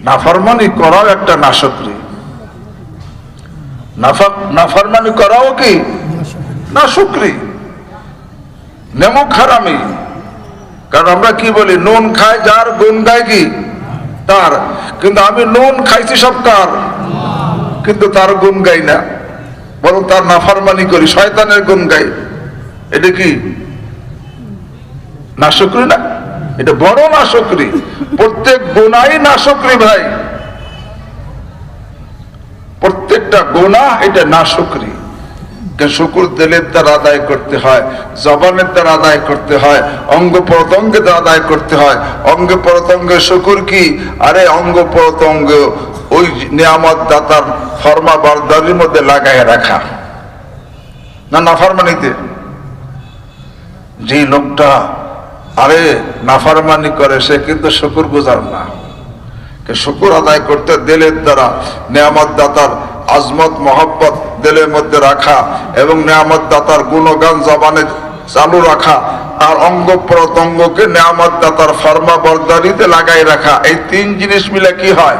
নাফরমানি করাও একটা নাশুকরি, নাফরমানি করাও কি নাশুকরি, নেমক হারামি। কারণ আমরা কি বলি, নুন খায় যার, গুণ গায় কি তার। কিন্তু আমি নুন খাইছি সব কার, কিন্তু তার গুণ গাই না, বরং তার নাফরমানি করি, শয়তানের গুণ গাই। এটা কি নাশুকরি না? এটা বড় নাশুকরি। প্রত্যেক গুনাহ নাশুকরি ভাই, প্রত্যেকটা গুনাহ এটা নাশুকরি। শুকর দিলের দ্বারা আদায় করতে হয়, জবানের দ্বারা আদায় করতে হয়, অঙ্গ প্রত্যঙ্গের দ্বারা আদায় করতে হয়। অঙ্গ প্রত্যঙ্গের শুকর কি? আরে অঙ্গ প্রত্যঙ্গ ওই নিয়ামত দাতার ফরমাবরদারির মধ্যে লাগায় রাখা। না নাফরমানিতে? যে লোকটা আরে নাফরমানি করে সে কিন্তু শুকরগুজার না। শুকর আদায় করতে দিলের দ্বারা নেয়ামত দাতার আজমত মহব্বত দিলের মধ্যে রাখা এবং নেয়ামত দাতার গুণগান জবানে চালু রাখা আর অঙ্গ প্রত্যঙ্গকে নেয়ামত দাতার ফরমা বরদারিতে লাগাই রাখা, এই তিন জিনিস মিলে কি হয়?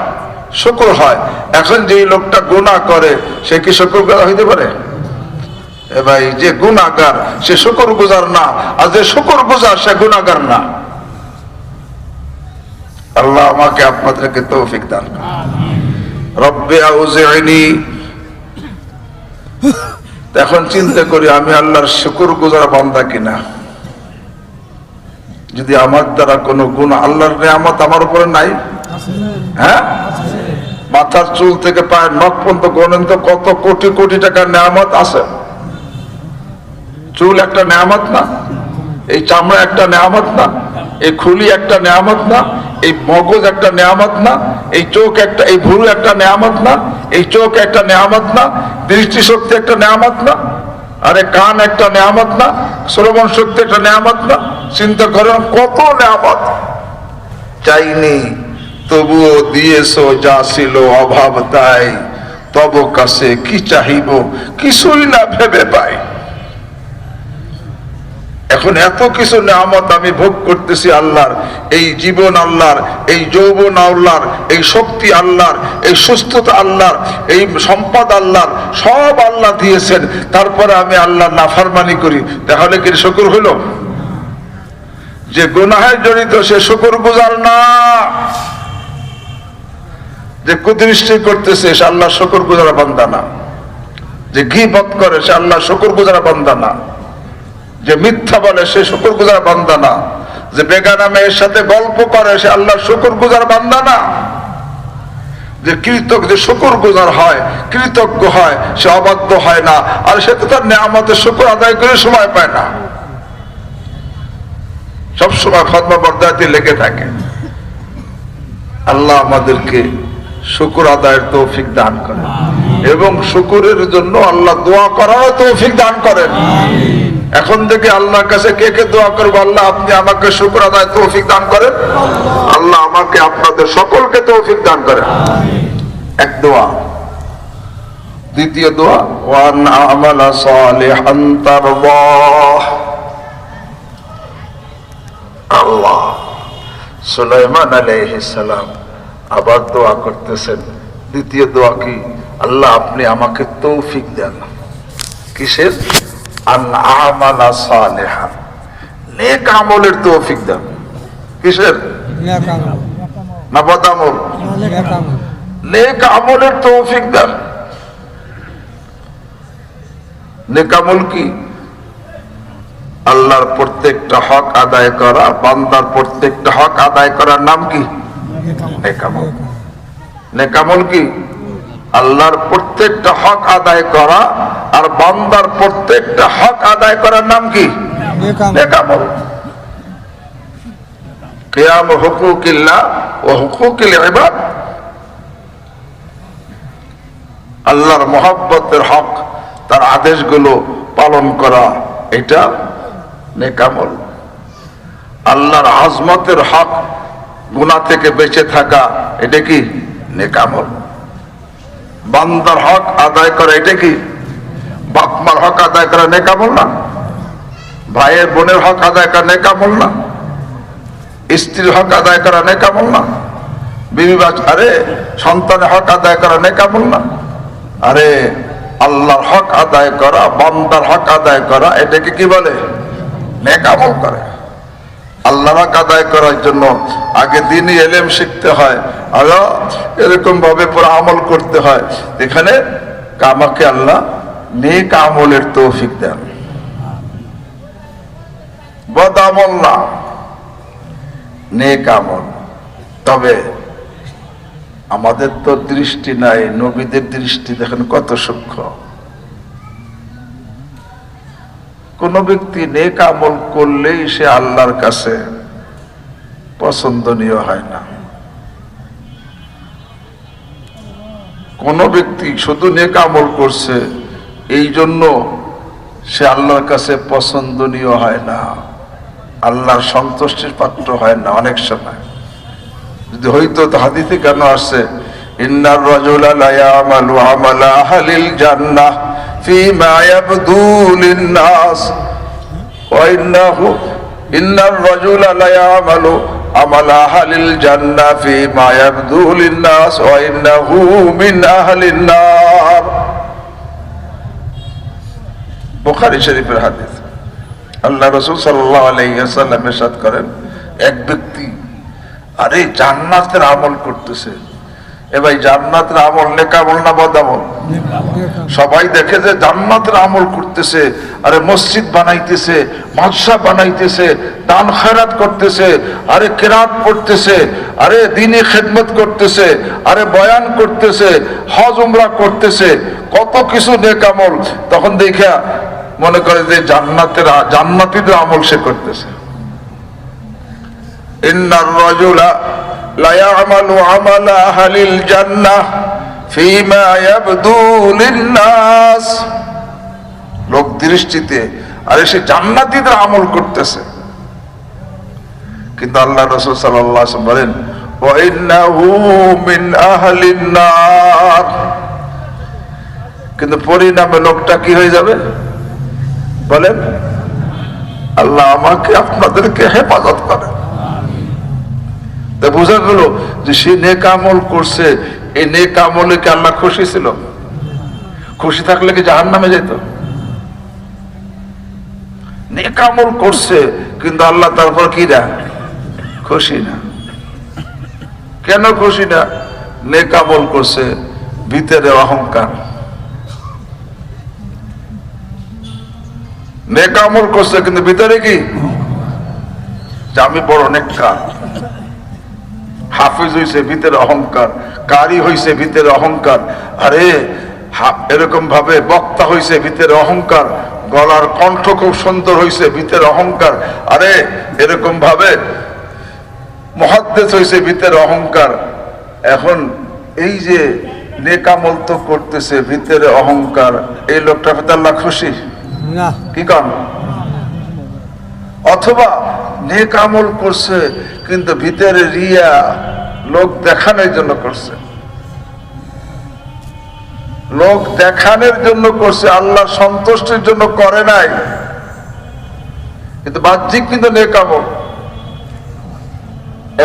শুকর হয়। এখন যে লোকটা গুনাহ করে সে কি শুকরগুজার হইতে পারে? এ ভাই, যে গুনাহগার সে শুকরগুজার না, আর যে শুকরগুজার সে গুনাহগার না। আল্লাহ আমাকে আপনাদেরকে তৌফিক দান করুন। রব্বে আউজিনি। এখন চিন্তা করি আমি আল্লাহর শুকরগুজার বান্দা কিনা। যদি আমার দ্বারা কোনো গুনাহ, আল্লাহর নিয়ামত আমার উপরে নাই, হ্যাঁ, মাথার চুল থেকে পায়ের নখ পর্যন্ত গণেন তো কত কোটি কোটি টাকার নিয়ামত আছে। চুল একটা নিয়ামত না? এই চামড়া একটা নিয়ামত না? এই খুলি একটা নিয়ামত না? এই মগজ একটা নিয়ামত না? এই চোখ একটা, এই ভুরু একটা নিয়ামত না? এই চোখ একটা নিয়ামত না? দৃষ্টিশক্তি একটা নিয়ামত না? আরে কান একটা নিয়ামত না? শ্রবণ শক্তি একটা নিয়ামত না? চিন্তা করেন কত নিয়ামত। চাইনি তবুও দিয়েছো যা ছিল অভাব তাই, তব কাছে কি চাহিব কিছুই না ভেবে পাই। এখন এত কিছু নিয়ামত আমি ভোগ করতেছি আল্লাহর, এই জীবন আল্লাহর, এই যৌবন আল্লাহর, এই শক্তি আল্লাহর, এই সুস্থতা আল্লাহর, এই সম্পদ আল্লাহর, সব আল্লাহ দিয়েছেন। তারপরে আমি আল্লাহর নাফরমানি করি, তাহলে কি শুকর হইল? যে গুনাহে জড়িত সে শুকরগুজার না। যে কুদৃষ্টি করতেছে সে আল্লাহ শুকরগুজার বান্দা না। যে গীবত করে সে আল্লাহ শুকরগুজার বান্দা না। যে মিথ্যা বলে সে শুকরগুজার বান্দা না। যে বেগানা মেয়ের সাথে গল্প করে সে আল্লাহর শুকরগুজার বান্দা না। যে কৃতজ্ঞ, যে শুকরগুজার হয়, কৃতজ্ঞ হয়, সে অবাধ্য হয় না। আর সে তো তার নিয়ামতের শুকর আদায় করে সময় পায় না, সব সময় ফতোয়া বরদাতে লেগে থাকে। আল্লাহ আমাদেরকে শুকর আদায়ের তৌফিক দান করেন এবং শুকরের জন্য আল্লাহ দোয়া করারও তৌফিক দান করেন। এখন থেকে আল্লাহর কাছে কে কে দোয়া করবো? আল্লাহ আপনি আমাকে শুকর আদায় তৌফিক দান করেন। আল্লাহ আমাকে আপনাদের সকলকে তৌফিক দান করেন। এক দোয়া। দ্বিতীয় দোয়া, ওয়ান আমালা সালিহান তারদাহ। আল্লাহ সুলাইমান আলাইহিস সালাম আবার দোয়া করতেছেন। দ্বিতীয় দোয়া কি? আল্লাহ আপনি আমাকে তৌফিক দেন। কিসের? আন আমালা সালিহান, নেক আমলের তৌফিক দেন। কিসের? নেক আমল না বদ আমল? নেক আমলের তৌফিক দেন। নেক আমল কি? আল্লাহর প্রত্যেকটা হক আদায় করা, বান্দার প্রত্যেকটা হক আদায় করার নাম কি? নেক আমল। নেক আমল কি? আল্লাহর প্রত্যেকটা হক আদায় করা আর বান্দার প্রত্যেকটা হক আদায় করার নাম কি? নেক আমল। কিয়াম হুকুকিল্লাহ ওয়া হুকুকিল ইবাদ, আল্লাহর মহব্বতের হক, তার আদেশগুলো পালন করা, এটা নেক আমল। আল্লাহর আজমতের হক, গুনাহ থেকে বেঁচে থাকা, এটা কি? নেক আমল। বান্দার হক আদায় করা, এটা কি? বাপ মার হক আদায় করা নেক আমল না? ভাইয়ের বোনের হক আদায় করা নেক আমল না? স্ত্রীর হক আদায় করা নেক আমল না? বিবি আরে সন্তানের হক আদায় করা নেক আমল না? আরে আল্লাহর হক আদায় করা, বান্দার হক আদায় করা, এটাকে কি বলে? নেক আমল করে। আল্লাহর হক আদায় করার জন্য আগে দ্বীনি ইলম শিখতে হয়, আর এরকম ভাবে পুরো আমল করতে হয়। এখানে আমাকে আল্লাহ নেক আমলের তৌফিক দেন, বদ আমল না, নেক আমল। তবে আমাদের তো দৃষ্টি নাই, নবীদের দৃষ্টি দেখেন কত সূক্ষ্ম। কোন ব্যক্তি নেক আমল করলেই সে আল্লাহর কাছে পছন্দনীয় হয় না। কোন ব্যক্তি শুধু নেক আমল করছে এই জন্য সে আল্লাহর কাছে পছন্দনীয় হয় না, আল্লাহর সন্তুষ্টির পাত্র হয় না। অনেক সময় যদি হইতো তো হাদিসে কেন আসছে, ইন্নার রাজুলা লা ইয়ামালু আমালা আহলিল জান্নাহ ফীমা ইয়াবদু লিন-নাস ওয়া ইন্নার রাজুলা লা ইয়ামালু আমালা আহলিল জান্নাহ ফীমা ইয়াবদু লিন-নাস ওয়া ইন্নাহু মিন আহলিন নার। বুখারী শরীফের হাদিস। আল্লাহ রাসূল সাল্লাল্লাহু আলাইহি ওয়াসাল্লাম ইরশাদ করেন, এক ব্যক্তি আরে জান্নাতের আমল করতেছে। এ ভাই, জান্নাতের আমল নেক আমল না বদ আমল? সবাই দেখে যে জান্নাতের আমল করতেছে, আরে মসজিদ বানাইতেছে, মাদ্রাসা বানাইতেছে, দান খয়রাত করতেছে, আরে কিরাত পড়তেছে, আরে দ্বীনি খিদমত করতেছে, আরে বয়ান করতেছে, হজ উমরা করতেছে, কত কিছু নেক আমল। তখন দেখা মনে করে যে জান্নাতীদের আমল সে করতেছে। ইন্নার রাজুলা লা ইয়ামালু আমালা আহলিল জান্নাহ ফীমা ইয়াবদু লিন-নাস। লোক দৃষ্টিতে আরে সে জান্নাতীদের আমল করতেছে, কিন্তু আল্লাহ রাসূল সাল্লাল্লাহু আলাইহি ওয়াসাল্লাম বলেন ওয়া ইন্নাহু মিন আহলিন নার। কিন্তু পরিণামে লোকটা কি হয়ে যাবে বলেন? আল্লাহ আমাকে আপনাদেরকে হেফাজত করে। তা বোঝা গেল যে সে নেক আমল করছে, এই নেক আমলে কি আল্লাহ খুশি ছিল? খুশি থাকলে কি জাহান্নামে যেত? নেক আমল করছে কিন্তু আল্লাহ তারপর কি না খুশি না। কেন খুশি না? নেক আমল করছে, ভিতরে অহংকার। নেক আমল করছে কিন্তু ভিতরে কি, যে আমি বড় নেককার। হাফিজ হইছে, ভিতরে অহংকার। কারি হইছে, ভিতরে অহংকার। আরে এরকম ভাবে বক্তা হইছে, ভিতরে অহংকার। গলার কণ্ঠ খুব সুন্দর হইছে, ভিতরে অহংকার। আরে এরকম ভাবে মুহাদ্দিস হইছে, ভিতরে অহংকার। এখন এই যে নেক আমল তো করতেছে, ভিতরে অহংকার, এই লোকটা পেতে আল্লাহ খুশি না? কি কারণ? অথবা নেক আমল করছে কিন্তু ভিতরে রিয়া, লোক দেখানোর জন্য করছে, লোক দেখানোর জন্য করছে, আল্লাহর সন্তুষ্টির জন্য করে নাই। কিন্তু বাহ্যিক কিন্তু নেক আমল।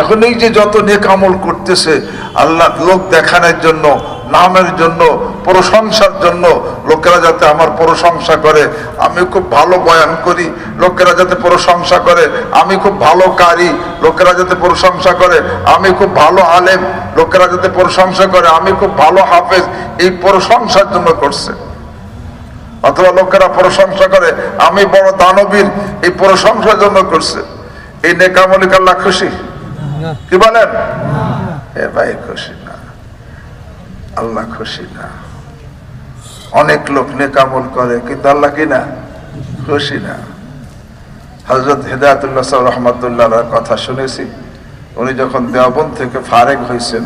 এখন এই যে যত নেক আমল করতেছে আল্লাহ লোক দেখানোর জন্য, নামের জন্য, প্রশংসার জন্য, লোকেরা যাতে আমার প্রশংসা করে, আমি খুব ভালো বয়ান করি, লোকেরা যাতে প্রশংসা করে, আমি খুব ভালো কারি, লোকেরা যাতে প্রশংসা করে, আমি খুব ভালো আলেম, লোকেরা যাতে প্রশংসা করে, আমি খুব ভালো হাফেজ, এই প্রশংসার জন্য করছে। অথবা লোকেরা প্রশংসা করে আমি বড় দানবীর, এই প্রশংসার জন্য করছে। এই নেক আমলে কি আল্লাহ খুশি? কি বলেন? এ ভাই খুশি না, আল্লাহ খুশি না। অনেক লোক নেক আমল করে কিন্তু আল্লাহ কি না খুশি না। হযরত হিদায়াতুল্লাহ সাহেব রাহমাতুল্লাহর কথা শুনেছি, উনি যখন দেওবন্দ থেকে ফারেগ হয়েছেন,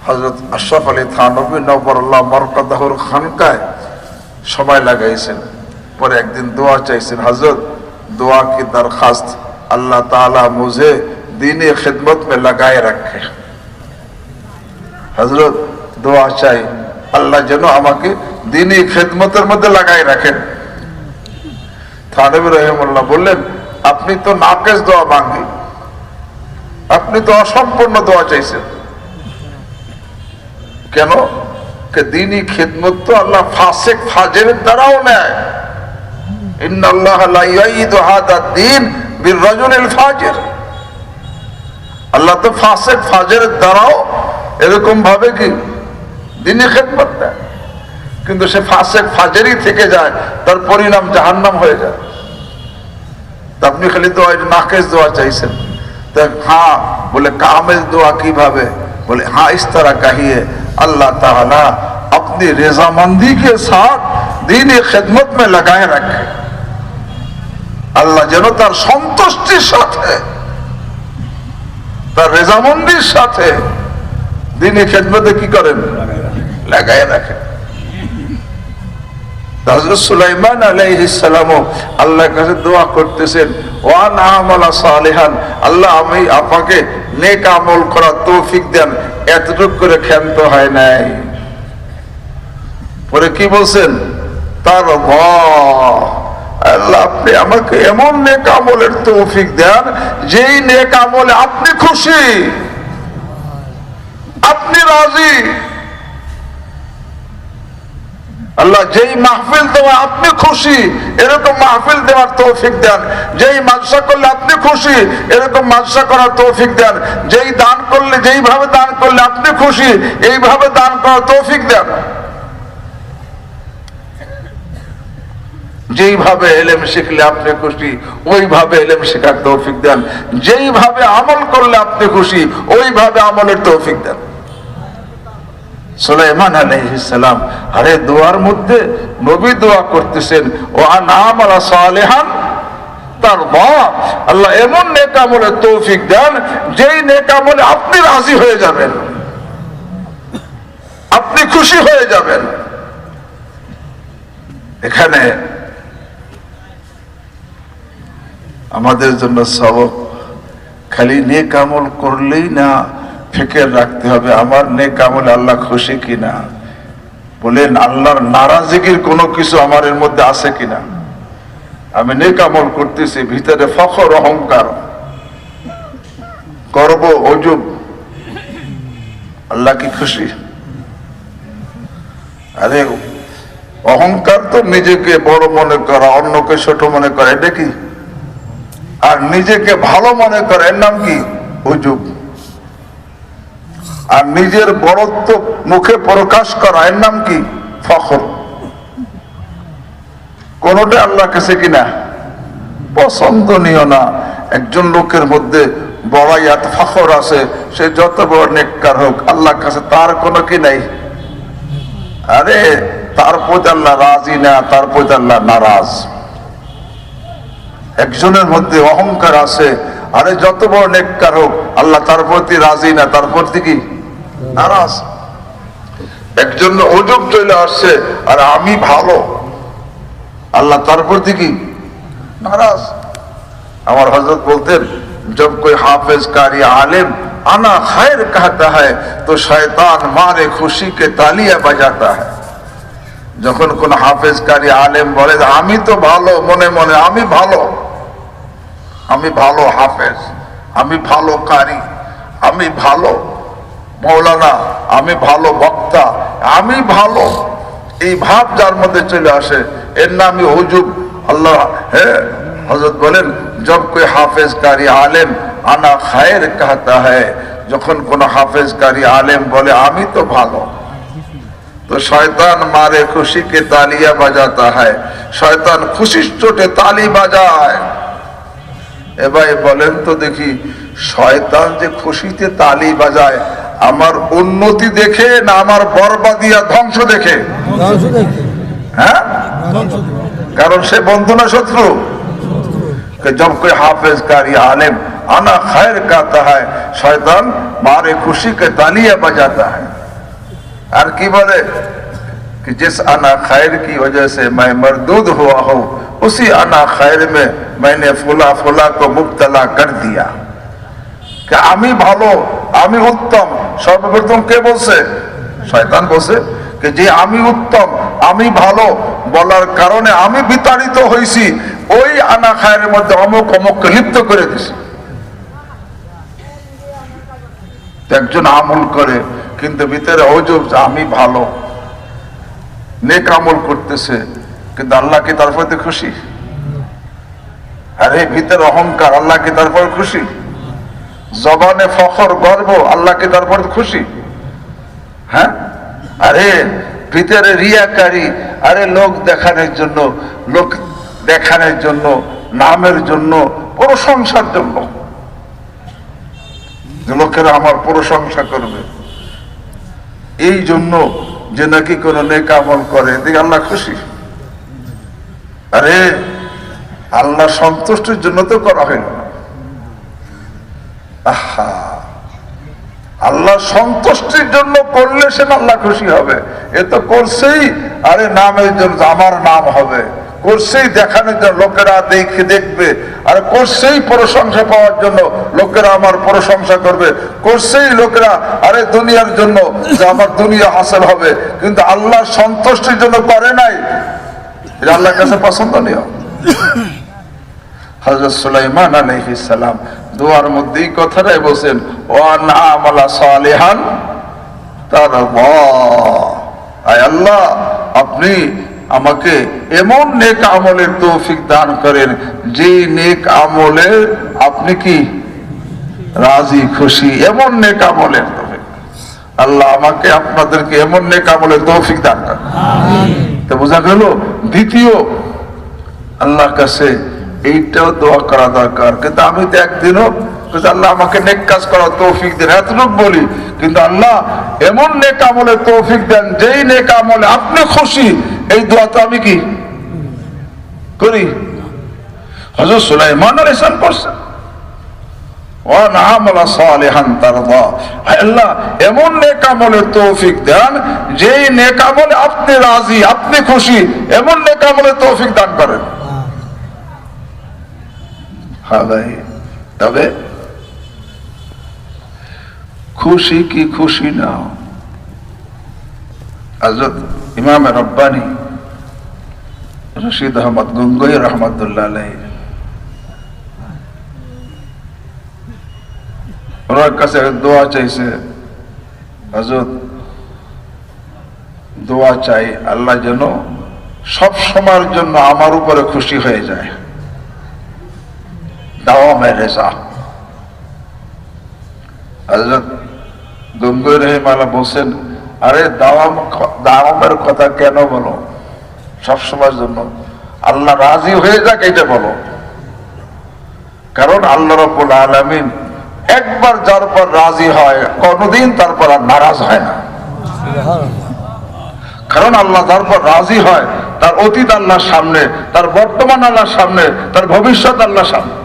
হযরত আশরাফ আলী থানভী নওয়ারাল্লাহ মারকাদাহুর খানকায় সময় লাগাইছেন। পরে একদিন দোয়া চাইছেন, হযরত दुआ की दरखास्त अल्लाह ताला मुझे दीनी खिदमत में लगाए रखे। हजरत दुआ चाই আল্লাহ যেন আমাকে দীনী খিদমতের মধ্যে লাগাই রাখেন। থানভী রহিমাহুল্লাহ বললেন, আপনি তো নাকেস দোয়া মাঙ্গি, আপনি তো অসম্পূর্ণ দোয়া চাইছেন। কেন? কে দীনী খিদমত তো আল্লাহ ফাসিক ফাজিরের দ্বারাও নেয়। ইন্নাল্লাহ লা ইয়াইদু হাদা দ্বীন বিররাজুলিল ফাজির। আল্লাহ তো ফাসিক ফাজিরের দ্বারাও এরকম ভাবে কি দীনী খিদমত দেয়, কিন্তু সে ফাসিক ফাজিরই থেকে যায়, তার পরিণাম জাহান্নাম হয়ে যায়। আপনি খালি দোয়া নাকেস দোয়া চাইছেন। तो हाँ बोले कामिल दुआ की भावे? बोले हाँ इस तरह कहिए, अल्लाह ताला अपनी रजामंदी के साथ दीनी खिदमत में लगाए रखे। अल्लाह जेनो तार संतुष्टिर साथे तार रजामंदिर साथे दीनी खिदमते की करें लगाए रखे। হযরত সুলাইমান আলাইহিস সালামও আল্লাহর কাছে দোয়া করতেছেন, ওয়া না'মালা সালিহান, আল্লাহ আমি আপনাকে নেক আমল করার তৌফিক দেন। এতটুকু করে ক্ষান্ত হয় নাই, পরে কি বলছেন, তার আল্লাহ আপনি আমাকে এমন নেক আমলের তৌফিক দেন যেই নেক আমলে আপনি খুশি, আপনি রাজি। আল্লাহ যেই মাহফিল দেওয়া আপনি খুশি এরকম মাহফিল দেওয়ার তৌফিক দেন, যেই মাদ্রাসা করলে আপনি খুশি এরকম মাদ্রাসা করার তৌফিক দেন, যেই দান করলে যেইভাবে দান করলে আপনি খুশি এইভাবে দান করার তৌফিক দেন, যেইভাবে ইলম শিখলে আপনি খুশি ওইভাবে ইলম শেখার তৌফিক দেন, যেইভাবে আমল করলে আপনি খুশি ওইভাবে আমলের তৌফিক দেন। সুলাইমান আলাইহিস সালাম আরে দোয়ার মধ্যে নবী দোয়া করতেছেন, ওয়া না'মালা সালিহান তারদা, আল্লাহ এমন নেক আমলের তৌফিক দেন যেই নেক আমলে আপনি রাজি হয়ে যাবেন, আপনি খুশি হয়ে যাবেন। এখানে আমাদের জন্য সবক, খালি নেক আমল করলেই না, ফিকির রাখতে হবে আমার নেক আমলে আল্লাহ খুশি কিনা। বলেন আল্লাহর নারাজগির কোনো কিছু আমার এর মধ্যে আছে কিনা। আমি নেক আমল করতেছি, ভিতরে ফখর, অহংকার, গর্ব, অজুব, আল্লাহ কি খুশি? আরে অহংকার তো নিজেকে বড় মনে করা, অন্যকে ছোট মনে করা, এটা কি? আর নিজেকে ভালো মনে করা এর নাম কি? অজুব। আর নিজের বড়ত্ব মুখে প্রকাশ করা এর নাম কি? ফখর। কোনটা আল্লাহর কাছে কিনা পছন্দনীয় না। একজন লোকের মধ্যে বড়াইয়াত ফখর আছে, সে যত বড় নেককার হোক আল্লাহর কাছে তার কোনো কি নাই। আরে তার প্রতি আল্লাহ রাজি না, তার প্রতি আল্লাহ নারাজ। একজনের মধ্যে অহংকার আছে, আরে যত বড় নেককার হোক আল্লাহ তার প্রতি রাজি না, তার প্রতি কি নারাজ। একজন অজুব চলে আসছে, আর আমি ভালো, আল্লাহ তার প্রতি কি নারাজ। আমার হযরত বলতেন, जब कोई हाफिज कारी आलिम आना खैर कहता है तो शैतान मारे खुशी के तालियां बजाता है। যখন কোন হাফেজ কারি আলেম বলে আমি তো ভালো, মনে মনে আমি ভালো, আমি ভালো হাফেজ, আমি ভালো কারি, আমি ভালো মৌলানা, আমি ভালো বক্তা, আমি ভালো, এই ভাব যার মধ্যে চলে আসে এর নামই হুজুব। আল্লাহ হযরত বলেন, जब कोई हाफिज कारी आलिम आना खैर कहता है, যখন কোন হাফেজ কারি আলেম বলে আমি তো ভালো, তো শয়তান মারে খুশি কে তালিয়া বাজাতা হয়, শয়তান খুশির চোটে তালি বাজায়। এবার বলেন তো দেখি, শয়তান যে খুশিতে তালি বাজায় আমার উন্নতি দেখে না আমার বরবাদিয়া ধ্বংস দেখে? হ্যাঁ, কারণ সে বন্ধু না শত্রু। जब कोई हाफिज कारी आलिम आना खैर कहता है, शैतान मारे खुशी के तालियां बजाता है। और की बोले कि जिस आना खैर की वजह से मैं मरदूद हुआ हूं, उसी आना खैर में मैंने फुला फुला को मुब्तला कर दिया। कि आमी भालो, आमी उत्तम, सर्वप्रथम के बोलছে? শয়তান বলছে कि যে আমি উত্তম, আমি ভালো বলার কারণে আমি বিতাড়িত হইছি, ওই আনা খায়ের মধ্যে অমুক অমুককে লিপ্ত করে দিছে। একজন আমল করে কিন্তু ভিতরে অজব, আমি ভালো, নেক আমল করতেছে, কিন্তু আল্লাহ কি তার প্রতি খুশি? আরে ভিতরে অহংকার, আল্লাহ কি তার প্রতি খুশি? জবানে ফখর, গর্ব, আল্লাহ কি তার প্রতি খুশি? হ্যাঁ, আরে ভিতরে রিয়াকারী, আরে লোক দেখানোর জন্য, লোক দেখানোর জন্য, নামের জন্য, প্রশংসার জন্য, লোকেরা আমার প্রশংসা করবে, এই জন্য যে নাকি কোন নেক আমল করে, এদিকে আল্লাহ খুশি? আরে আল্লাহ সন্তুষ্টির জন্য তো করা হইল না। আহা, আল্লাহ সন্তুষ্টির জন্য করলে সে আল্লাহ খুশি হবে। এ তো করছেই আরে নামের জন্য, আমার নাম হবে, করছেই দেখানোর জন্য লোকেরা দেখবে, আর করছেই প্রশংসা পাওয়ার জন্য লোকেরা আমার প্রশংসা করবে, করছেই লোকেরা আরে দুনিয়ার জন্য যে আমার দুনিয়া হাসিল হবে, কিন্তু আল্লাহ সন্তুষ্টির জন্য করে নাই। এটা আল্লাহর কাছে পছন্দনীয়। হযরত সুলাইমান আলাইহিস সালাম দোয়ার মধ্যে এই কথাটাই বলেন, ওয়া না'মালা সালিহান তারদা, আয় আল্লাহ আপনি আমাকে এমন নেক আমলের তৌফিক দান করেন যে নেক আমলে আপনি কি রাজি খুশি, এমন নেক আমলের তৌফিক। আল্লাহ আমাকে আপনাদেরকে এমন নেক আমলের তৌফিক দান করেন। তো বোঝা গেল দ্বিতীয় আল্লাহর কাছে এইটাও দোয়া করা দরকার। কিন্তু আমি তো একদিনও আল্লাহ আমাকে নেক কাজ করার তৌফিক দেন এতটুকু বলি, কিন্তু আল্লাহ এমন নেক আমলের তৌফিক দেন যেই নেক আমলে আপনি খুশি, এই দোয়া তো আমি কি করি? হযরত সুলাইমান আলাইহিস সালাম করছেন, ওয়া না'মালা সালিহান তারদা, আল্লাহ এমন নেক আমলের তৌফিক দেন যেই নেক আমলে আপনি রাজি, আপনি খুশি, এমন নেক আমলের তৌফিক দান করেন। হ্যাঁ ভাই, তবে খুশি কি খুশি না? হযরত ইমাম রব্বানী রশিদ আহমদ গঙ্গোই রহমতুল্লাহ আলাইহি ওনার কাছে দোয়া চাইছে, হযরত দোয়া চাই আল্লাহ যেন সব সময়ের জন্য আমার উপরে খুশি হয়ে যায়, দাওয়ামে রেজা। হযরত গঙ্গোই রহিমাল্লাহ বলছেন, আরে দাওয়ামের কথা কেন বলো, সব সময়ের জন্য আল্লাহ রাজি হয়ে যাক এটা বলো। কারণ আল্লাহ রাব্বুল আলামিন একবার যার পর রাজি হয় কোনদিন তারপর আর নারাজ হয় না। কারণ আল্লাহ যার পর রাজি হয় তার অতীত আল্লাহর সামনে, তার বর্তমান আল্লাহর সামনে, তার ভবিষ্যৎ আল্লাহর সামনে,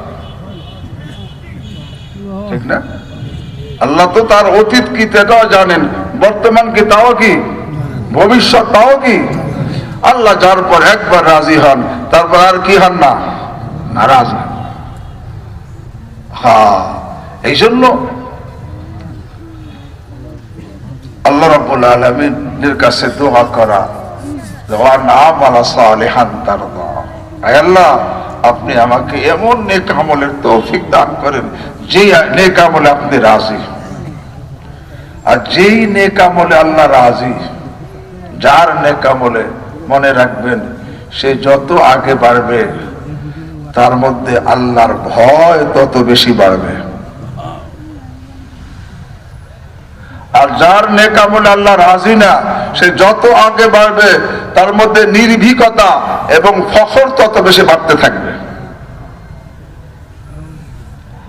ঠিক না? আল্লাহ তো তার অতীত কি সেটাও জানেন, বর্তমান কি তাও কি, ভবিষ্যৎ তাও কি। আল্লাহ যার পর একবার রাজি হন তারপর আর কি হন না, নারাজ হন। হ্যাঁ, এই জন্য আল্লাহ রাব্বুল আলামিনের কাছে দোয়া করা, ওয়া না'মালা সালিহান তারদা, আয় আল্লাহ আপনি আমাকে এমন নেক আমলের তৌফিক দান করেন যে নেক আমলে আপনি রাজি। আর যেই নেক আমলে আল্লাহ রাজি, যার নেক আমলে মনে রাখবেন সে যত আগে বাড়বে তার মধ্যে আল্লাহর ভয় তত বেশি বাড়বে। আর যার নেক আমলে আল্লাহ রাজি না, সে যত আগে বাড়বে তার মধ্যে নির্ভীকতা এবং ফখর তত বেশি বাড়তে থাকবে।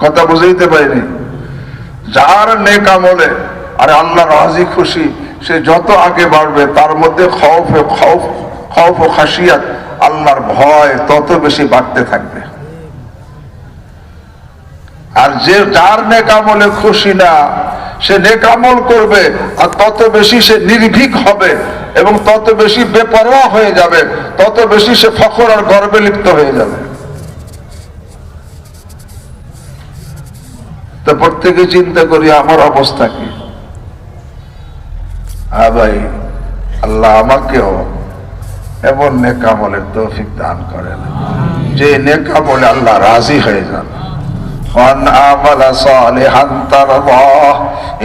কথা বুঝাইতে পারিনি? যার নেক আমলে আরে আল্লাহ রাজি খুশি, সে যত আগে বাড়বে তার মধ্যে খৌফ ও খাশিয়াত, আল্লাহর ভয় তত বেশি বাড়তে থাকবে। আর যে যার নেক আমলে খুশি না, সে নেক আমল করবে আর তত বেশি সে নির্ভীক হবে এবং তত বেশি বেপরোয়া হয়ে যাবে, তত বেশি সে ফখর আর গর্বে লিপ্ত হয়ে যাবে। তো প্রত্যেকে চিন্তা করি আমার অবস্থা কি। হ্যাঁ ভাই, আল্লাহ আমাকেও এমন নেক আমলের তৌফিক দান করেন যে নেক আমলে আল্লাহ রাজি হয়ে যান।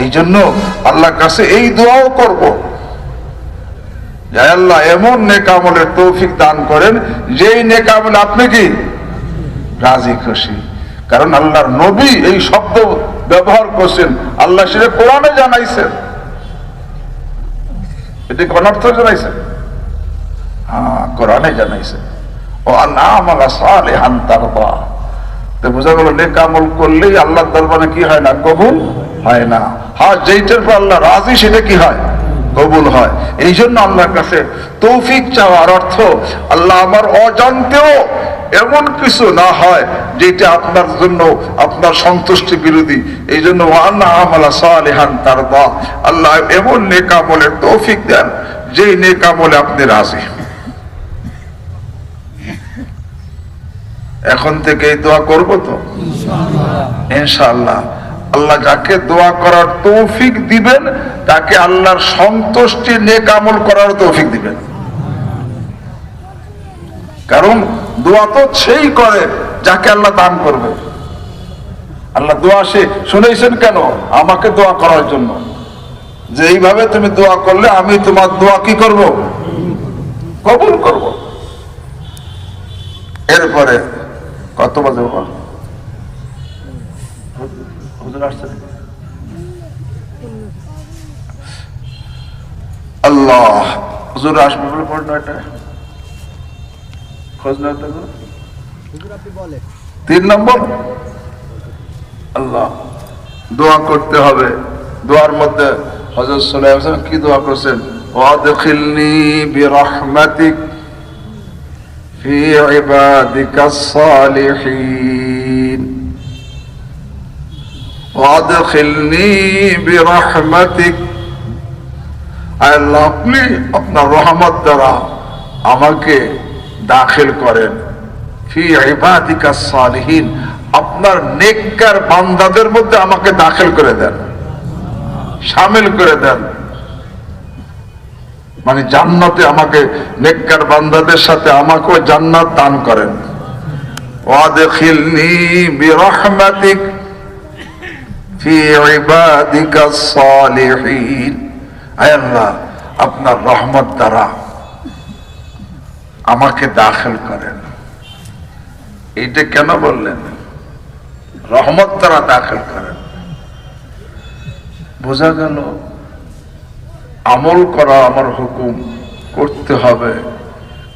এই জন্য আল্লাহর কাছে এই দোয়াও করব, আল্লাহ এমন নেক আমলের তৌফিক দান করেন যেই নেক আমলে আপনি কি রাজি খুশি। কারণ আল্লাহর নবী এই শব্দ ব্যবহার করছেন, আল্লাহ সেটা কোরআনে জানাইছেন। এটি কোন অর্থ জানাইছেন? হ্যাঁ, কোরআনে জানাইছেন, ও না'মালা সালিহান তারদা। তো বোঝা গেল নেক আমল করলেই আল্লাহর দরবারে কি হয় না, কবুল হয় না। হ্যাঁ, যেইটার পর আল্লাহ রাজি সেটা কি হয়, কবুল হয়। এই জন্য আল্লাহর কাছে তৌফিক চাওয়ার অর্থ, আল্লাহ আমার অজান্তেও এমন কিছু না হয় যেটা আপনার জন্য আপনার সন্তুষ্টি বিরোধী। এই জন্য ওয়ান্না আমালা সালিহান তারদা, আল্লাহ এমন নেক আমলের তৌফিক দেন যেই নেক আমলে আপনি রাজি। এখন থেকে এই দোয়া করবো তো ইনশাআল্লাহ। আল্লাহ যাকে দোয়া করার তৌফিক দিবেন তাকে আল্লাহর সন্তুষ্টি নেক আমল করার তৌফিক দিবেন। কারণ দোয়া তো সেই করে যাকে আল্লাহ দান করবে। আল্লাহ দোয়া সে শুনেছেন কেন? আমাকে দোয়া করার জন্য, যে এইভাবে তুমি দোয়া করলে আমি তোমার দোয়া কি করব? কবুল করব। এরপরে কত বাজে বাবা? আল্লাহ হুজুর আসবে বলে পড়ে না, এটা খোঁজ না। 3 নম্বর, আল্লাহ দোয়া করতে হবে। দোয়ার মধ্যে হযরত সাল্লাল্লাহু আলাইহি ওয়াসাল্লাম কি দোয়া করেছেন? ওয়াদখিলনি বিরহমাতিক ফি ইবাদিকাস সালিহিন, ওয়াদখিলনি বিরহমাতিক, আল্লাহ আপনি আপনার রহমত দ্বারা আমাকে দাখিল করেন ফি ইবাদিকাস সালিহিন, আপনার নেককার বান্দাদের মধ্যে আমাকে দাখিল করে দেন, শামিল করে দেন। মানে জান্নাতে আমাকে, নেককার বান্দাদের সাথে আমাকেও জান্নাত দান করেন। ওয়াদখিলনি বিরহমাতিক ফি ইবাদিকাস সালিহিন, আয় আল্লাহ আপনার রহমত দ্বারা আমাকে দাখিল করেন। এইটা কেন বললেন? রহমত দ্বারা দাখিল করেন। বোঝা গেল আমল করা আমার হুকুম, করতে হবে,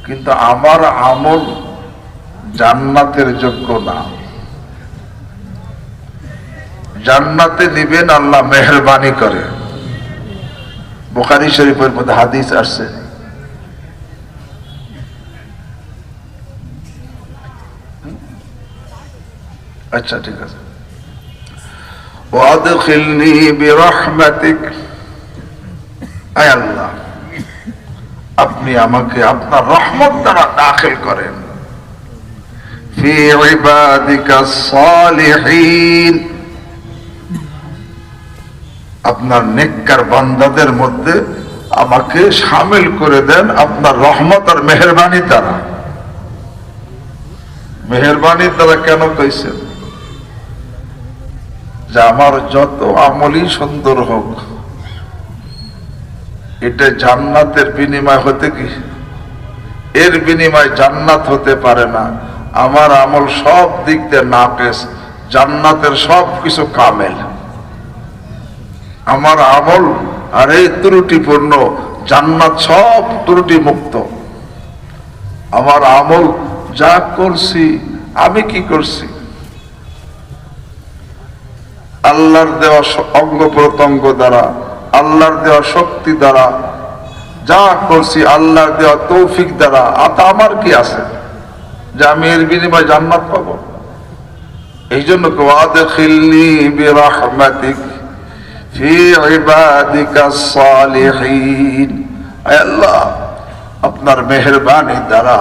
কিন্তু আমার আমল জান্নাতের যোগ্য না। জান্নাতে নিবেন আল্লাহ মেহেরবানি করে। বুখারী শরীফের মধ্যে হাদিস আসছে, আচ্ছা ঠিক আছে, ওয়াদখিলনি বিরহমাতিক, আয় আল্লাহ আপনি আমাকে আপনার রহমত দ্বারা দাখিল করেন ফি ইবাদিকাস সালিহিন, আপনার নেককার বান্দাদের মধ্যে আমাকে শামিল করে দেন আপনার রহমত আর মেহেরবানির দ্বারা। মেহেরবানির দ্বারা কেন কইছেন? যে আমার যত আমলই সুন্দর হোক, এটা জান্নাতের বিনিময় হতে কি, এর বিনিময় জান্নাত হতে পারে না। আমার আমল সব দিক দিয়ে নাকেস, জান্নাতের সব কিছু কামেল। আমার আমল আর এই ত্রুটিপূর্ণ, জান্নাত সব ত্রুটি মুক্ত। আমার আমল যা করছি, আমি কি করছি? আল্লাহর দেওয়া অঙ্গ প্রত্যঙ্গ দ্বারা, আল্লাহর দেওয়া শক্তি দ্বারা যা করছি, আল্লাহর দেওয়া তৌফিক দ্বারা। আমার কি আছে যে আমি এর বিনিময়ে জান্নাত পাবো? এই জন্য ওয়াদখিলনি বিরহমাতিক ফি ইবাদিকাস সালিহিন, আয় আল্লাহ আপনার মেহেরবানি দ্বারা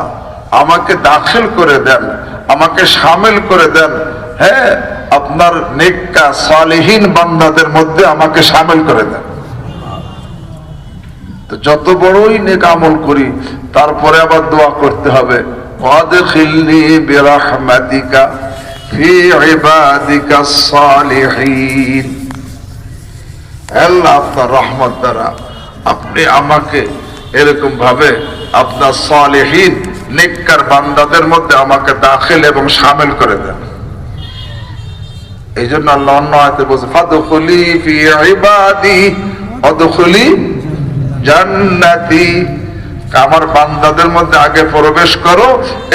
আমাকে দাখিল করে দেন, আমাকে শামিল করে দেন, হ্যাঁ আপনার নেককার সালিহিন বান্দাদের মধ্যে আমাকে শামিল করে দেন। তো যত বড়ই নেক আমল করি, তারপরে আবার দোয়া করতে হবে, ওয়াদখিলনি বিরহমাতিকা ফি ইবাদিকাস সালিহিন, আল্লাহ আপনার রহমত দ্বারা আপনি আমাকে এরকম ভাবে আপনার সালিহিন নেককার বান্দাদের মধ্যে আমাকে দাখিল এবং শামিল করে দেন। এই জন্য আল্লাহ অন্য আয়াতে বলছে, ফাদখুলি ফি ইবাদি ওয়াদখুলি জান্নাতি, আমার বান্দাদের মধ্যে আগে প্রবেশ করো,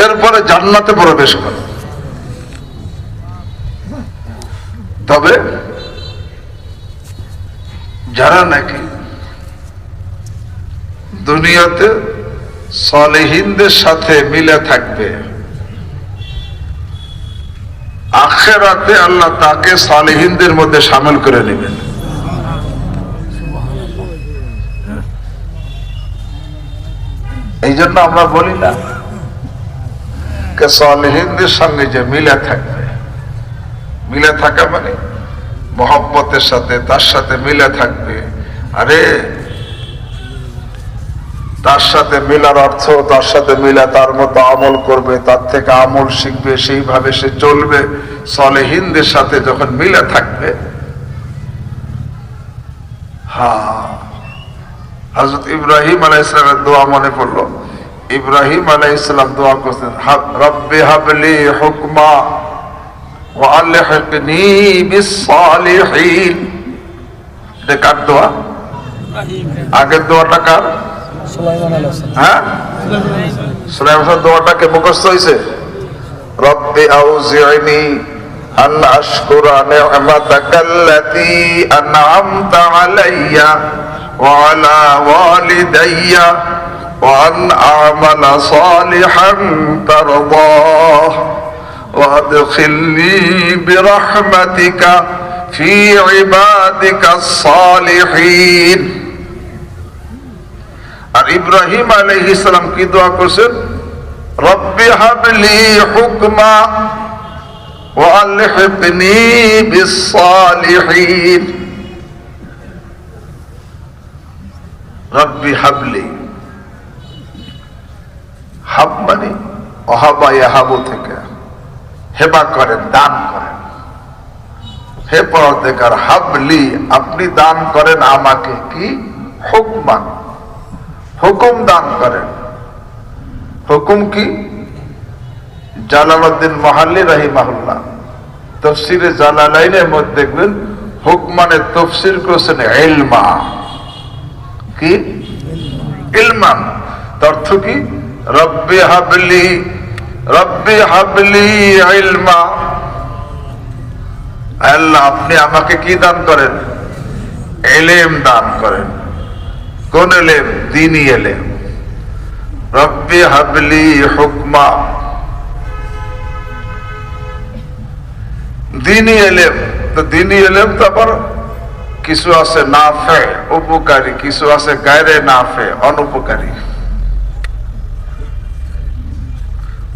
এরপরে জান্নাতে প্রবেশ করো। তবে যারা নাকি দুনিয়াতে সালেহিনদের সাথে মিলে থাকবে, আখিরাতে আল্লাহ তাকে সালেহিনদের মধ্যে শামিল করে নেবেন। এই জন্য আমরা বলি না কে সালেহিনদের সঙ্গে যে মিলে থাকবে, মিলে থাকা মানে মহব্বতের সাথে তার সাথে মিলে থাকবে। আরে তার সাথে মিলার অর্থ তার সাথে মিলে তার মতো আমল করবে, তার থেকে আমল শিখবে, সেইভাবে সে চলবে। সালেহিনদের সাথে যখন মিলে থাকবে, হযরত ইব্রাহিম আলাইহিস সালামের দোয়া মনে পড়লো। ইব্রাহিম আলাইহিস সালাম দোয়া করতেন, রব্বি হাবলি হুকমা ওয়া আলহিকনি বিস সালিহিন। এটা কার দোয়া? আগের দোয়াটা কার? সুলাইমান আলাইহিস সালাম। হ্যাঁ, সুলাইমান আলাইহিস দোয়াটাকে মুখস্থ হয়েছে, রব্বি আউজি'নি আন আশকুরা নি'মাতাকাল্লাতী আন'আমতা আলাইয়া ওয়া আলা ওয়ালিদাইয়া ওয়া আন আ'মালা সালিহান তারদাহ ওয়া আদখিলনি বিরহমাতিকা ফি ইবাদিকাস সালিহিন। আর ইব্রাহিম আলাইহিস সালাম কি দোয়া করছেন? রব্বি হাবলি হুকমা ওয়া আলহিকনি বিস সালিহিন। রব্বি হাবলি, হাব মানে ওয়াহাবা ইয়াহাবু থেকে হেবা করেন, দান করেন। হে পরওয়ারদিগার, হাবলি আপনি দান করেন আমাকে কি? হুকমান, হুকুম দান করেন। হুকুম কি? জালালউদ্দিন মুহাল্লি রাহিমাহুল্লাহ তাফসীরে জালালাইনের মধ্যে দেখবেন হুকমানের তাফসীর করেছেন ইলমা। কি? ইলমান। অর্থ কি? রব্বি হাবলি, রব্বি হাবলি ইলমা। আল্লাহ আপনি আমাকে কি দান করেন? ইলম দান করেন। কোন ইলম? দ্বীনি ইলম। রব্বি হাবলি হুকমা, দ্বীনি ইলম। তো দ্বীনি ইলম তো আবার কিছু আছে নাফে উপকারী, কিছু আছে গায়রে নাফে অনুপকারী।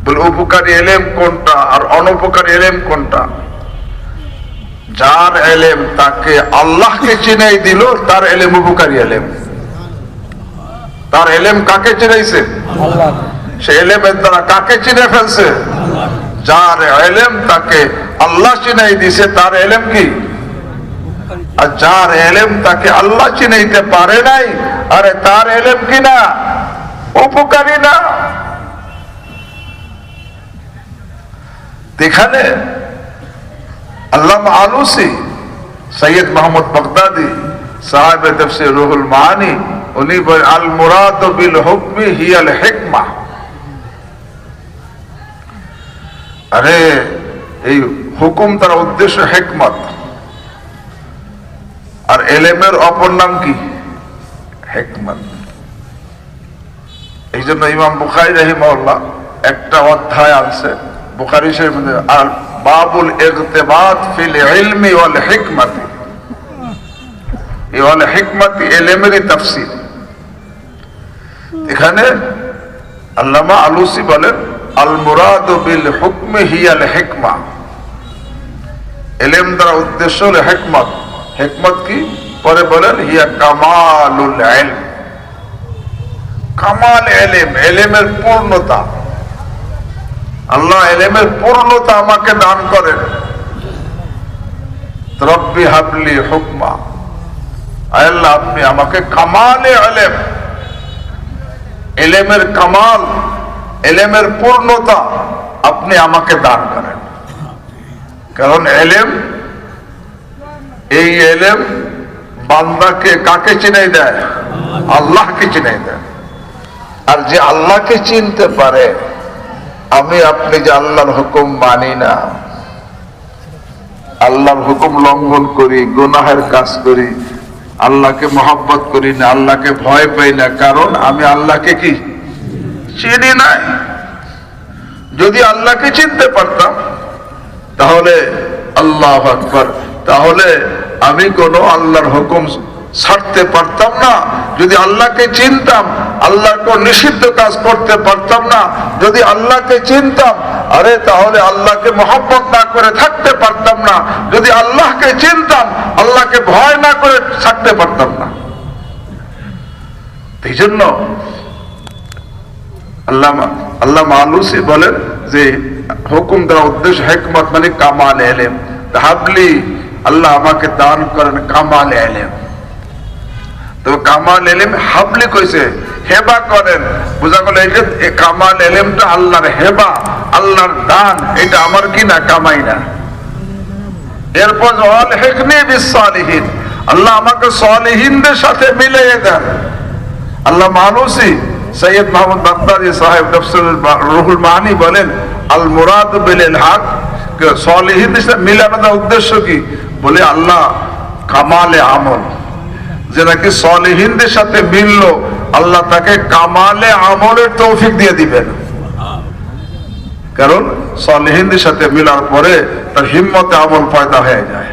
বল উপকারী ইলম কোনটা আর অনুপকারী ইলম কোনটা? যার ইলম তাকে আল্লাহকে চিনাই দিল, তার ইলম উপকারী ইলম। তার ইলম কাকে চিনাইছে? আল্লাহ। সে ইলমের দ্বারা কাকে চিনে ফেলছে? যার ইলম তাকে আল্লাহ চিনাই দিছে, তার ইলম কি? আর যার ইলম তাকে আল্লাহ চিনাইতে পারে নাই, আরে তার ইলম কি না? উপকারী না। এখানে আল্লামা আলুসি, সৈয়দ মোহাম্মদ বাগদাদি সাহেব তাফসীর রুহুল মাআনি, উনি বলেন আল মুরাদ বিল হুকমি হিয়াল হিকমা। আরে এই হুকুম তার উদ্দেশ্য হিকমত। আর ইলমের অপর নাম কি? হিকমত। এই জন্য ইমাম বুখারী রাহিমাহুল্লাহ একটা অধ্যায় আছে বুখারী শরীফের মধ্যে, আল বাবুল ইগতিবাত ফিল ইলমি ওয়াল হিকমতি। এই ওয়াল হিকমতি ইলমেরই তাফসীর। এখানে আল্লামা আলুসি বলেন আল মুরাদ বিল হুকমি হিয়াল হিকমা। ইলম দ্বারা উদ্দেশ্য হল হিকমত। হিকমত কি? পরে বলেন হিয়া কামালুল ইলম। কামাল ইলম, ইলমের পূর্ণতা। আল্লাহ ইলমের পূর্ণতা আমাকে দান করেন। রব্বি হাবলি হুকমা, আল্লাহ আপনি আমাকে কামালে ইলম, ইলমের কামাল, ইলমের পূর্ণতা আপনি আমাকে দান করেন। কারণ ইলম, এই ইলম বান্দাকে কাকে চিনাই দেয়? আল্লাহকে চিনাই দেয়। আর যে আল্লাহকে চিনতে পারে, আমি আপনি যে আল্লাহর হুকুম মানি না, আল্লাহর হুকুম লঙ্ঘন করি, গুনাহের কাজ করি, আল্লাহকে মহব্বত করি না, আল্লাহকে ভয় পাই না, কারণ আমি আল্লাহকে কি চিনি নাই। যদি আল্লাহকে চিনতে পারতাম তাহলে আল্লাহু আকবার, তাহলে আমি কোনো আল্লাহর হুকুম ছাড়তে পারতাম না। যদি আল্লাহকে চিনতাম আল্লাহর কোন নিষিদ্ধ কাজ করতে পারতাম না। যদি আল্লাহকে চিনতাম আরে তাহলে আল্লাহকে মহব্বত না করে থাকতে পারতাম না। যদি আল্লাহকে চিনতাম আল্লাহকে ভয় না করে থাকতে পারতাম না। এই জন্য আল্লাহ আলুসি বলেন যে হুকুম দেওয়ার উদ্দেশ্য হিকমত মানে কামাল ইলম। হাবলি, আল্লাহ আমাকে দান করেন কামাল ইলম। তো কামাল ইলম হাবলি কইছে, হেবা করেন, বুঝা গেল এই যে কামাল ইলমটা আল্লাহর হেবা, আল্লাহর দান, এটা আমার কি না, কামাই না। এরপর আলহিকনি বিসসালিহিন, আল্লাহ আমাকে সালিহিনদের সাথে মিলিয়ে দেন। আল্লাহ মালুসি সৈয়দ মোহাম্মদ বাগদাদি সাহেব তাফসীরুল রুহুল মানি বলেন আল মুরাদ বিল হক, সালিহিনদের সাথে মিলানোর উদ্দেশ্য কি? বলে আল্লাহ কামালে আমল, যে নাকি সালিহিনদের সাথে মিললো আল্লাহ তাকে কামালে আমলের তৌফিক দিয়ে দিবেন। কারণ সালিহিনদের সাথে মিলার পরে তার হিম্মতে আমল পয়দা হয়ে যায়।